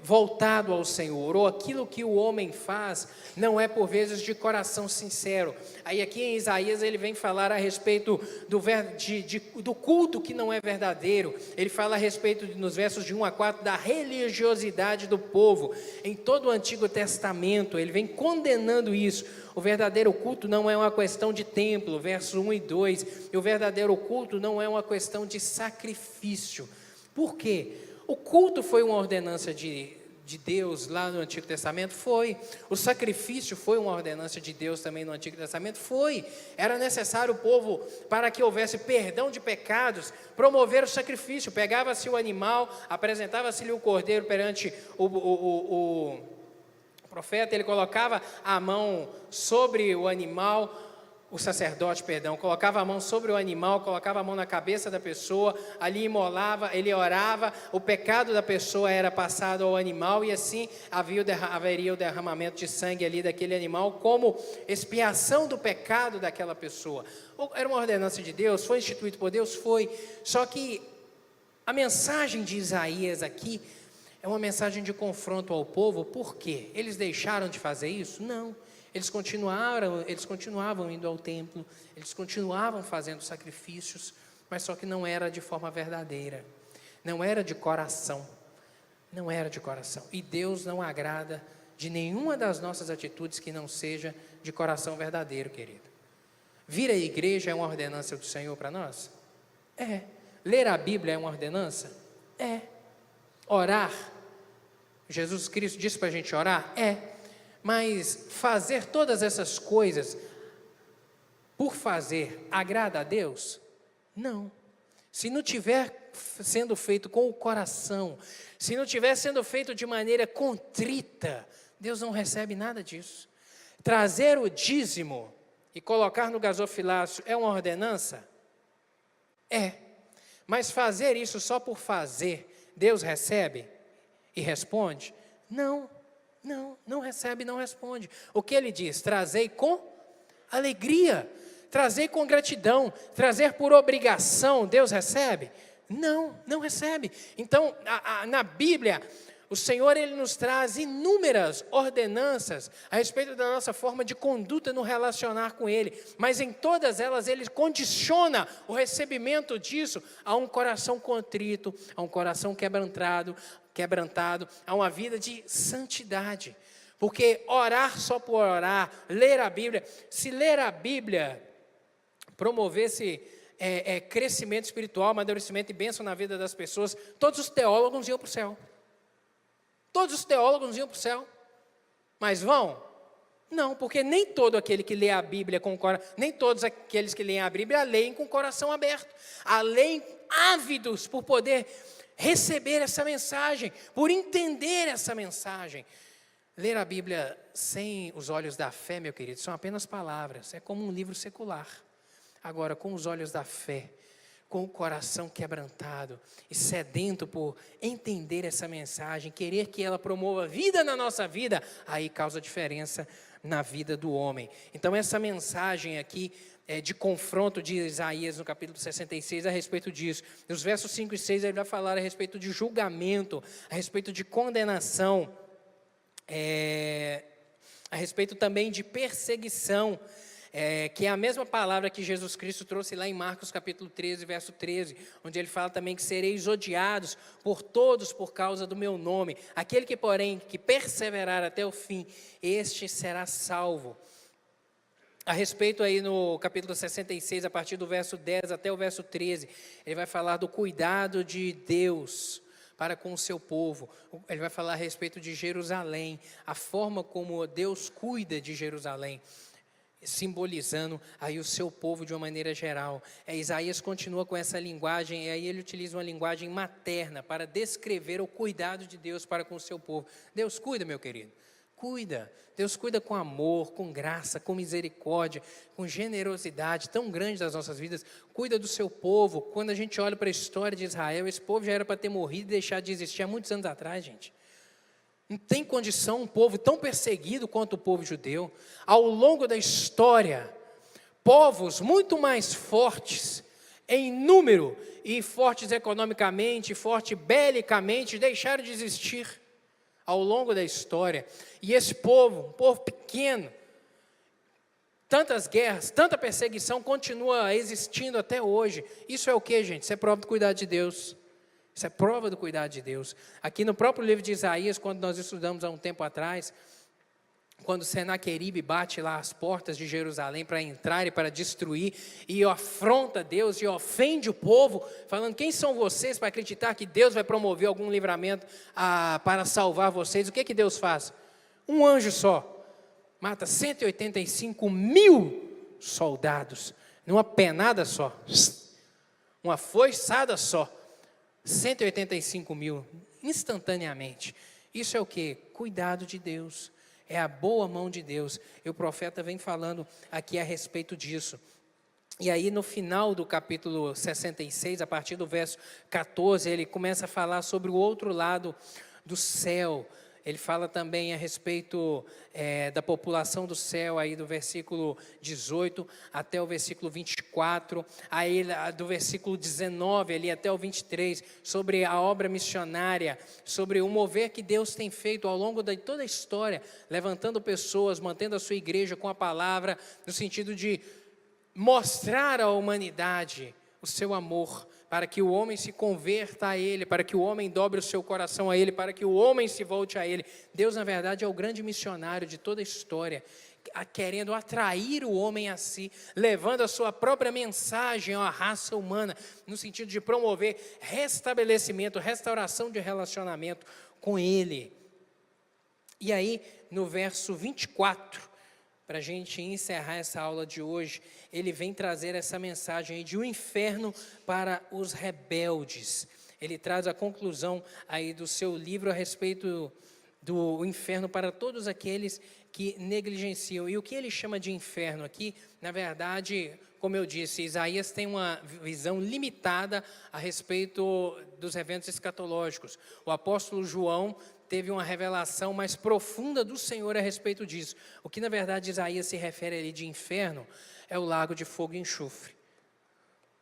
voltado ao Senhor, ou aquilo que o homem faz não é por vezes de coração sincero. Aí aqui em Isaías ele vem falar a respeito do culto que não é verdadeiro. Ele fala a respeito, nos versos de 1 a 4, da religiosidade do povo. Em todo o Antigo Testamento ele vem condenando isso. O verdadeiro culto não é uma questão de templo, versos 1 e 2, e o verdadeiro culto não é uma questão de sacrifício. Por quê? O culto foi uma ordenança de Deus lá no Antigo Testamento? Foi. O sacrifício foi uma ordenança de Deus também no Antigo Testamento? Foi. Era necessário o povo, para que houvesse perdão de pecados, promover o sacrifício. Pegava-se o animal, apresentava-se-lhe o cordeiro perante o profeta, ele colocava a mão sobre o animal, o sacerdote, colocava a mão sobre o animal, colocava a mão na cabeça da pessoa, ali imolava, ele orava, o pecado da pessoa era passado ao animal, e assim haveria o derramamento de sangue ali daquele animal, como expiação do pecado daquela pessoa. Era uma ordenança de Deus, foi instituído por Deus? Foi. Só que a mensagem de Isaías aqui é uma mensagem de confronto ao povo. Por quê? Eles deixaram de fazer isso? Não. Eles continuavam indo ao templo, eles continuavam fazendo sacrifícios, mas só que não era de forma verdadeira, não era de coração, não era de coração. E Deus não agrada de nenhuma das nossas atitudes que não seja de coração verdadeiro, querido. Vir à igreja é uma ordenança do Senhor para nós? É. Ler a Bíblia é uma ordenança? É. Orar, Jesus Cristo disse para a gente orar? É. Mas fazer todas essas coisas por fazer agrada a Deus? Não. Se não tiver sendo feito com o coração, se não tiver sendo feito de maneira contrita, Deus não recebe nada disso. Trazer o dízimo e colocar no gasofilácio é uma ordenança? É. Mas fazer isso só por fazer, Deus recebe e responde? Não. Não recebe, não responde. O que ele diz? Trazei com alegria, trazei com gratidão, trazer por obrigação, Deus recebe? Não recebe. Então, na Bíblia, o Senhor, Ele nos traz inúmeras ordenanças a respeito da nossa forma de conduta no relacionar com Ele, mas em todas elas, Ele condiciona o recebimento disso a um coração contrito, a um coração quebrantado, a uma vida de santidade. Porque orar só por orar, ler a Bíblia, se ler a Bíblia promovesse crescimento espiritual, amadurecimento e bênção na vida das pessoas, todos os teólogos iam para o céu. Todos os teólogos iam para o céu. Mas vão? Não, porque nem todo aquele que lê a Bíblia nem todos aqueles que leem a Bíblia leem com o coração aberto. Leem ávidos por poder receber essa mensagem, por entender essa mensagem. Ler a Bíblia sem os olhos da fé, meu querido, são apenas palavras, é como um livro secular. Agora, com os olhos da fé, com o coração quebrantado e sedento por entender essa mensagem, querer que ela promova vida na nossa vida, aí causa diferença na vida do homem. Então, essa mensagem aqui de confronto de Isaías no capítulo 66 a respeito disso. Nos versos 5 e 6 ele vai falar a respeito de julgamento, a respeito de condenação, a respeito também de perseguição, que é a mesma palavra que Jesus Cristo trouxe lá em Marcos capítulo 13, verso 13, onde ele fala também que sereis odiados por todos por causa do meu nome. Aquele que, porém, que perseverar até o fim, este será salvo. A respeito aí no capítulo 66, a partir do verso 10 até o verso 13, ele vai falar do cuidado de Deus para com o seu povo. Ele vai falar a respeito de Jerusalém, a forma como Deus cuida de Jerusalém, simbolizando aí o seu povo de uma maneira geral. Isaías continua com essa linguagem, e aí ele utiliza uma linguagem materna para descrever o cuidado de Deus para com o seu povo. Deus cuida, meu querido. Cuida, Deus cuida com amor, com graça, com misericórdia, com generosidade tão grande das nossas vidas. Cuida do seu povo. Quando a gente olha para a história de Israel, esse povo já era para ter morrido e deixar de existir há muitos anos atrás, gente. Não tem condição um povo tão perseguido quanto o povo judeu. Ao longo da história, povos muito mais fortes em número e fortes economicamente, fortes belicamente, deixaram de existir ao longo da história. E esse povo, um povo pequeno, tantas guerras, tanta perseguição, continua existindo até hoje. Isso é o que, gente? Isso é prova do cuidado de Deus. Isso é prova do cuidado de Deus. Aqui no próprio livro de Isaías, quando nós estudamos há um tempo atrás, quando Senaqueribe bate lá as portas de Jerusalém para entrar e para destruir, e afronta Deus e ofende o povo, falando: quem são vocês para acreditar que Deus vai promover algum livramento para salvar vocês? O que Deus faz? Um anjo só mata 185 mil soldados, numa penada só, uma foiçada só, 185 mil, instantaneamente. Isso é o que? Cuidado de Deus. É a boa mão de Deus. E o profeta vem falando aqui a respeito disso. E aí no final do capítulo 66, a partir do verso 14, ele começa a falar sobre o outro lado do céu. ele fala também a respeito da população do céu, aí do versículo 18 até o versículo 24, aí do versículo 19 ali até o 23, sobre a obra missionária, sobre o mover que Deus tem feito ao longo de toda a história, levantando pessoas, mantendo a sua igreja com a palavra, no sentido de mostrar à humanidade o seu amor, para que o homem se converta a Ele, para que o homem dobre o seu coração a Ele, para que o homem se volte a Ele. Deus, na verdade, é o grande missionário de toda a história, querendo atrair o homem a si, levando a sua própria mensagem à raça humana, no sentido de promover restabelecimento, restauração de relacionamento com Ele. E aí, no verso 24, para a gente encerrar essa aula de hoje, ele vem trazer essa mensagem aí de um inferno para os rebeldes. Ele traz a conclusão aí do seu livro a respeito do inferno para todos aqueles que negligenciam. E o que ele chama de inferno aqui, na verdade, como eu disse, Isaías tem uma visão limitada a respeito dos eventos escatológicos. O apóstolo João teve uma revelação mais profunda do Senhor a respeito disso. O que, na verdade, Isaías se refere ali de inferno é o lago de fogo e enxofre.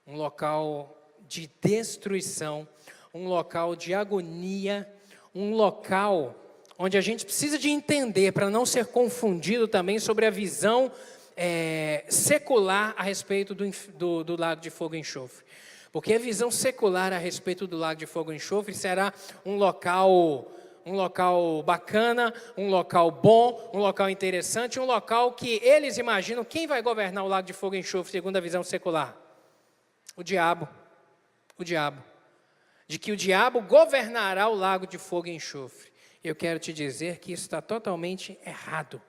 Um local de destruição, um local de agonia, um local onde a gente precisa de entender, para não ser confundido também sobre a visão secular a respeito do lago de fogo e enxofre. Porque a visão secular a respeito do lago de fogo e enxofre será um local bacana, um local bom, um local interessante, um local que eles imaginam quem vai governar o lago de fogo e enxofre segundo a visão secular? O diabo. O diabo. De que o diabo governará o lago de fogo e enxofre. Eu quero te dizer que isso está totalmente errado.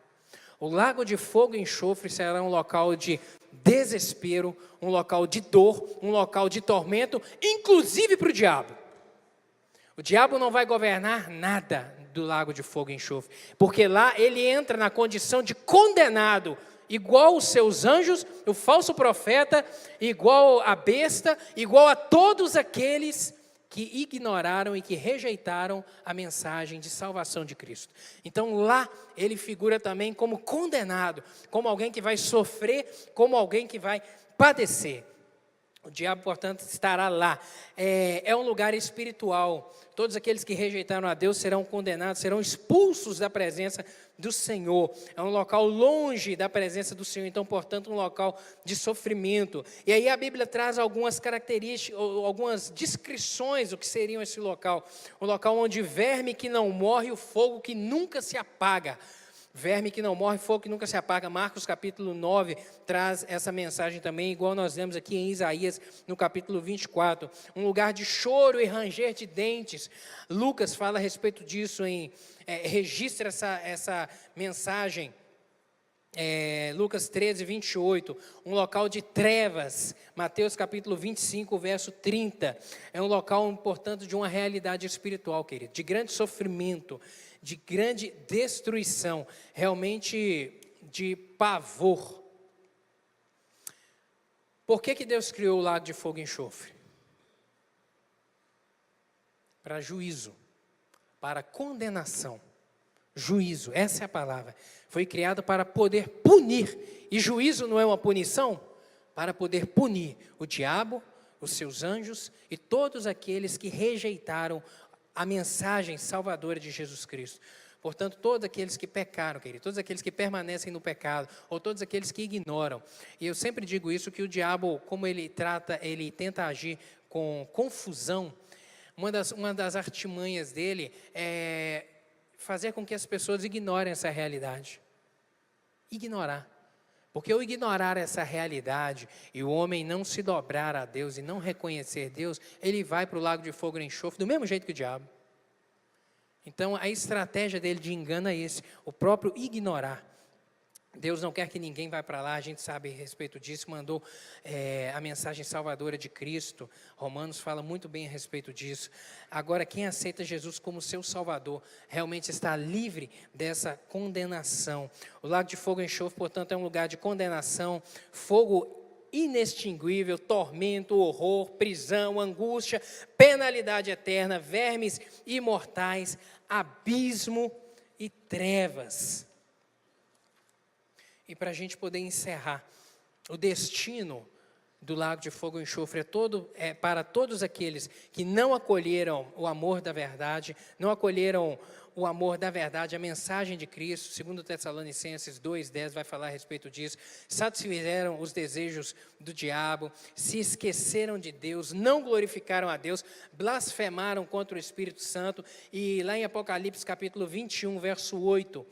O lago de fogo e enxofre será um local de desespero, um local de dor, um local de tormento, inclusive para o diabo. O diabo não vai governar nada do lago de fogo e enxofre, porque lá ele entra na condição de condenado, igual os seus anjos, o falso profeta, igual a besta, igual a todos aqueles que ignoraram e que rejeitaram a mensagem de salvação de Cristo. Então lá ele figura também como condenado, como alguém que vai sofrer, como alguém que vai padecer. O diabo, portanto, estará lá. É um lugar espiritual. Todos aqueles que rejeitaram a Deus serão condenados, serão expulsos da presença do Senhor. É um local longe da presença do Senhor, então, portanto, um local de sofrimento. E aí a Bíblia traz algumas características, algumas descrições do que seria esse local. Um local onde verme que não morre, o fogo que nunca se apaga. Verme que não morre, fogo que nunca se apaga. Marcos capítulo 9 traz essa mensagem também, igual nós lemos aqui em Isaías, no capítulo 24. Um lugar de choro e ranger de dentes. Lucas fala a respeito disso, registra essa mensagem. Lucas 13, 28. Um local de trevas. Mateus capítulo 25, verso 30. É um local, portanto, de uma realidade espiritual, querido, de grande sofrimento, de grande destruição, realmente de pavor. Por que Deus criou o lago de fogo e enxofre? Para juízo, para condenação. Juízo, essa é a palavra. Foi criado para poder punir. E juízo não é uma punição? Para poder punir o diabo, os seus anjos e todos aqueles que rejeitaram a mensagem salvadora de Jesus Cristo. Portanto, todos aqueles que pecaram, querido, todos aqueles que permanecem no pecado, ou todos aqueles que ignoram. E eu sempre digo isso, que o diabo, como ele tenta agir com confusão. Uma das artimanhas dele é fazer com que as pessoas ignorem essa realidade. Ignorar. Porque ao ignorar essa realidade e o homem não se dobrar a Deus e não reconhecer Deus, ele vai para o lago de fogo e enxofre do mesmo jeito que o diabo. Então a estratégia dele de engano é esse, o próprio ignorar. Deus não quer que ninguém vá para lá, a gente sabe a respeito disso, mandou a mensagem salvadora de Cristo. Romanos fala muito bem a respeito disso. Agora, quem aceita Jesus como seu Salvador, realmente está livre dessa condenação. O lago de fogo e enxofre, portanto, é um lugar de condenação, fogo inextinguível, tormento, horror, prisão, angústia, penalidade eterna, vermes imortais, abismo e trevas. E para a gente poder encerrar, o destino do lago de fogo e enxofre é para todos aqueles que não acolheram o amor da verdade, não acolheram o amor da verdade, a mensagem de Cristo. 2 Tessalonicenses 2:10 vai falar a respeito disso. Satisfizeram os desejos do diabo, se esqueceram de Deus, não glorificaram a Deus, blasfemaram contra o Espírito Santo. E lá em Apocalipse capítulo 21, verso 8,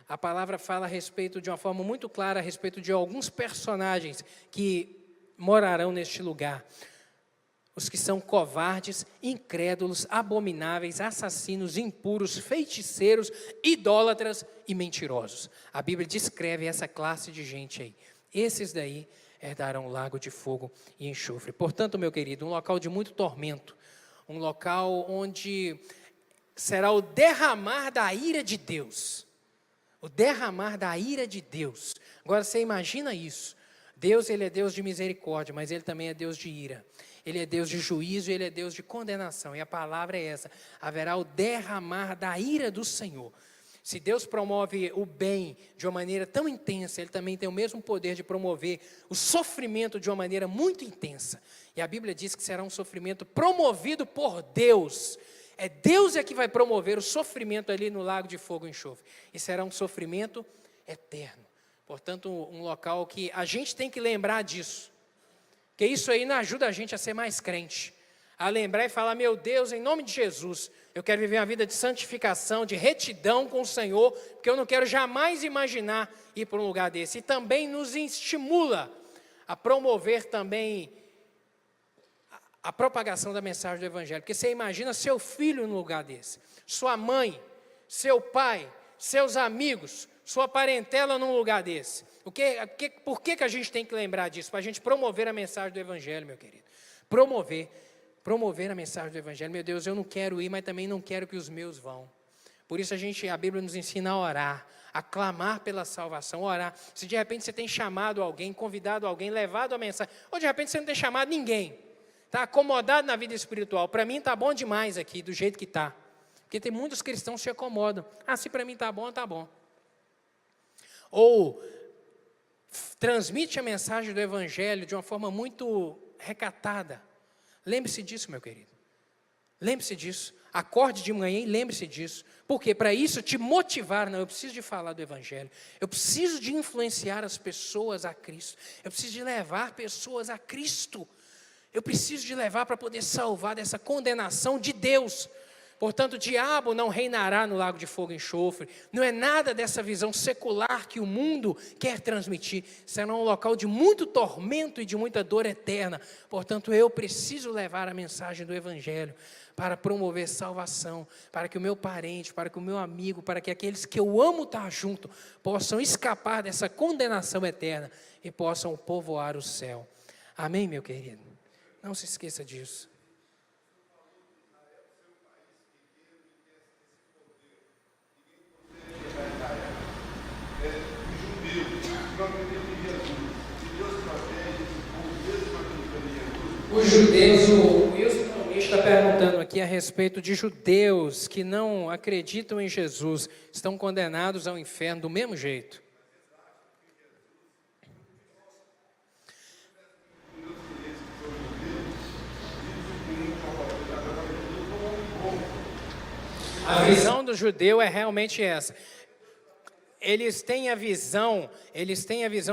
a palavra fala a respeito de uma forma muito clara, a respeito de alguns personagens que morarão neste lugar. Os que são covardes, incrédulos, abomináveis, assassinos, impuros, feiticeiros, idólatras e mentirosos. A Bíblia descreve essa classe de gente aí. Esses daí herdarão o lago de fogo e enxofre. Portanto, meu querido, um local de muito tormento, um local onde será o derramar da ira de Deus. O derramar da ira de Deus. Agora, você imagina isso. Deus, Ele é Deus de misericórdia, mas Ele também é Deus de ira. Ele é Deus de juízo, Ele é Deus de condenação. E a palavra é essa: haverá o derramar da ira do Senhor. Se Deus promove o bem de uma maneira tão intensa, Ele também tem o mesmo poder de promover o sofrimento de uma maneira muito intensa. E a Bíblia diz que será um sofrimento promovido por Deus. Deus é que vai promover o sofrimento ali no lago de fogo e enxofre. E será um sofrimento eterno. Portanto, um local que a gente tem que lembrar disso. Porque isso aí não ajuda a gente a ser mais crente. A lembrar e falar: meu Deus, em nome de Jesus, eu quero viver uma vida de santificação, de retidão com o Senhor, porque eu não quero jamais imaginar ir para um lugar desse. E também nos estimula a promover também a propagação da mensagem do Evangelho. Porque você imagina seu filho num lugar desse, sua mãe, seu pai, seus amigos, sua parentela num lugar desse. Por que a gente tem que lembrar disso? Para a gente promover a mensagem do Evangelho, meu querido. Promover a mensagem do Evangelho. Meu Deus, eu não quero ir, mas também não quero que os meus vão. Por isso a Bíblia nos ensina a orar, a clamar pela salvação, orar. Se de repente você tem chamado alguém, convidado alguém, levado a mensagem, ou de repente você não tem chamado ninguém, está acomodado na vida espiritual. Para mim está bom demais aqui, do jeito que está. Porque tem muitos cristãos que se acomodam. Se para mim está bom, está bom. Ou transmite a mensagem do Evangelho de uma forma muito recatada. Lembre-se disso, meu querido. Lembre-se disso. Acorde de manhã e lembre-se disso. Porque para isso te motivar, não, eu preciso de falar do Evangelho. Eu preciso de influenciar as pessoas a Cristo. Eu preciso de levar pessoas a Cristo. Eu preciso de levar para poder salvar dessa condenação de Deus. Portanto, o diabo não reinará no lago de fogo e enxofre. Não é nada dessa visão secular que o mundo quer transmitir. Será um local de muito tormento e de muita dor eterna. Portanto, eu preciso levar a mensagem do Evangelho para promover salvação, para que o meu parente, para que o meu amigo, para que aqueles que eu amo estar junto, possam escapar dessa condenação eterna e possam povoar o céu. Amém, meu querido? Não se esqueça disso. Os judeus, o Wilson está perguntando aqui a respeito de judeus que não acreditam em Jesus, estão condenados ao inferno do mesmo jeito. A visão do judeu é realmente essa. Eles têm a visão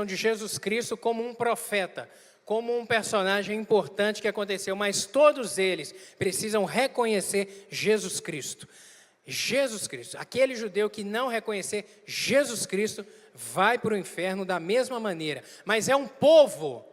de Jesus Cristo como um profeta, como um personagem importante que aconteceu, mas todos eles precisam reconhecer Jesus Cristo. Jesus Cristo. Aquele judeu que não reconhecer Jesus Cristo vai para o inferno da mesma maneira. Mas é um povo.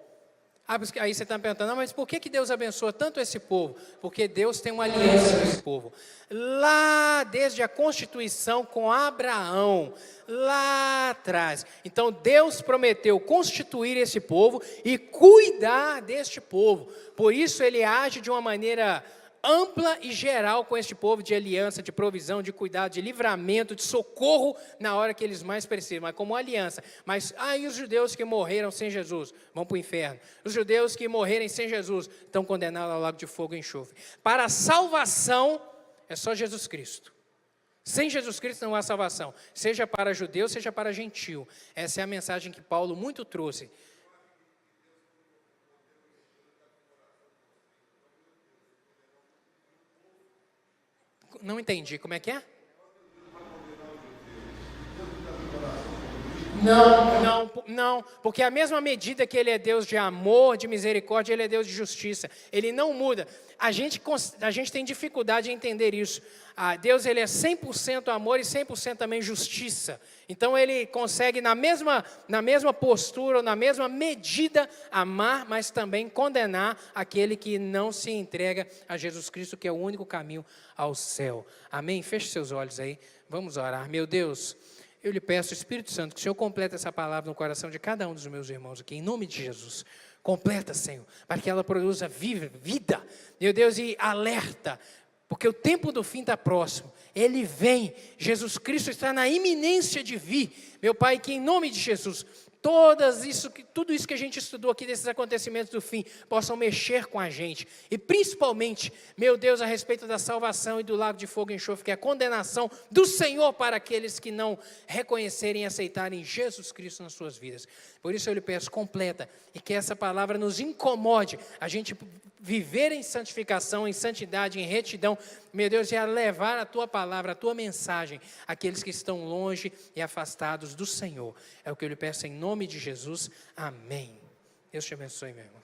Aí você está me perguntando, mas por que Deus abençoa tanto esse povo? Porque Deus tem uma aliança com esse povo. Lá, desde a constituição com Abraão, lá atrás. Então, Deus prometeu constituir esse povo e cuidar deste povo. Por isso, Ele age de uma maneira ampla e geral com este povo, de aliança, de provisão, de cuidado, de livramento, de socorro na hora que eles mais precisam, mas como aliança. Mas, e os judeus que morreram sem Jesus vão para o inferno. Os judeus que morrerem sem Jesus estão condenados ao lago de fogo e enxofre. Para a salvação, é só Jesus Cristo. Sem Jesus Cristo não há salvação, seja para judeu, seja para gentil. Essa é a mensagem que Paulo muito trouxe. Não entendi, como é que é? Não, porque a mesma medida que Ele é Deus de amor, de misericórdia, Ele é Deus de justiça. Ele não muda. A gente tem dificuldade em entender isso. Deus, Ele é 100% amor e 100% também justiça. Então, Ele consegue, na mesma postura, ou na mesma medida, amar, mas também condenar aquele que não se entrega a Jesus Cristo, que é o único caminho ao céu. Amém? Feche seus olhos aí. Vamos orar. Meu Deus, eu lhe peço, Espírito Santo, que o Senhor complete essa palavra no coração de cada um dos meus irmãos aqui, em nome de Jesus. Completa, Senhor, para que ela produza vida, meu Deus, e alerta, porque o tempo do fim está próximo. Ele vem, Jesus Cristo está na iminência de vir. Meu Pai, que em nome de Jesus, tudo isso que a gente estudou aqui desses acontecimentos do fim, possam mexer com a gente. E principalmente, meu Deus, a respeito da salvação e do lago de fogo e enxofre, que é a condenação do Senhor para aqueles que não reconhecerem e aceitarem Jesus Cristo nas suas vidas. Por isso eu lhe peço, completa, e que essa palavra nos incomode, a gente viver em santificação, em santidade, em retidão, meu Deus, e a levar a Tua palavra, a Tua mensagem, àqueles que estão longe e afastados do Senhor. É o que eu lhe peço em nome de Jesus. Amém. Deus te abençoe, meu irmão.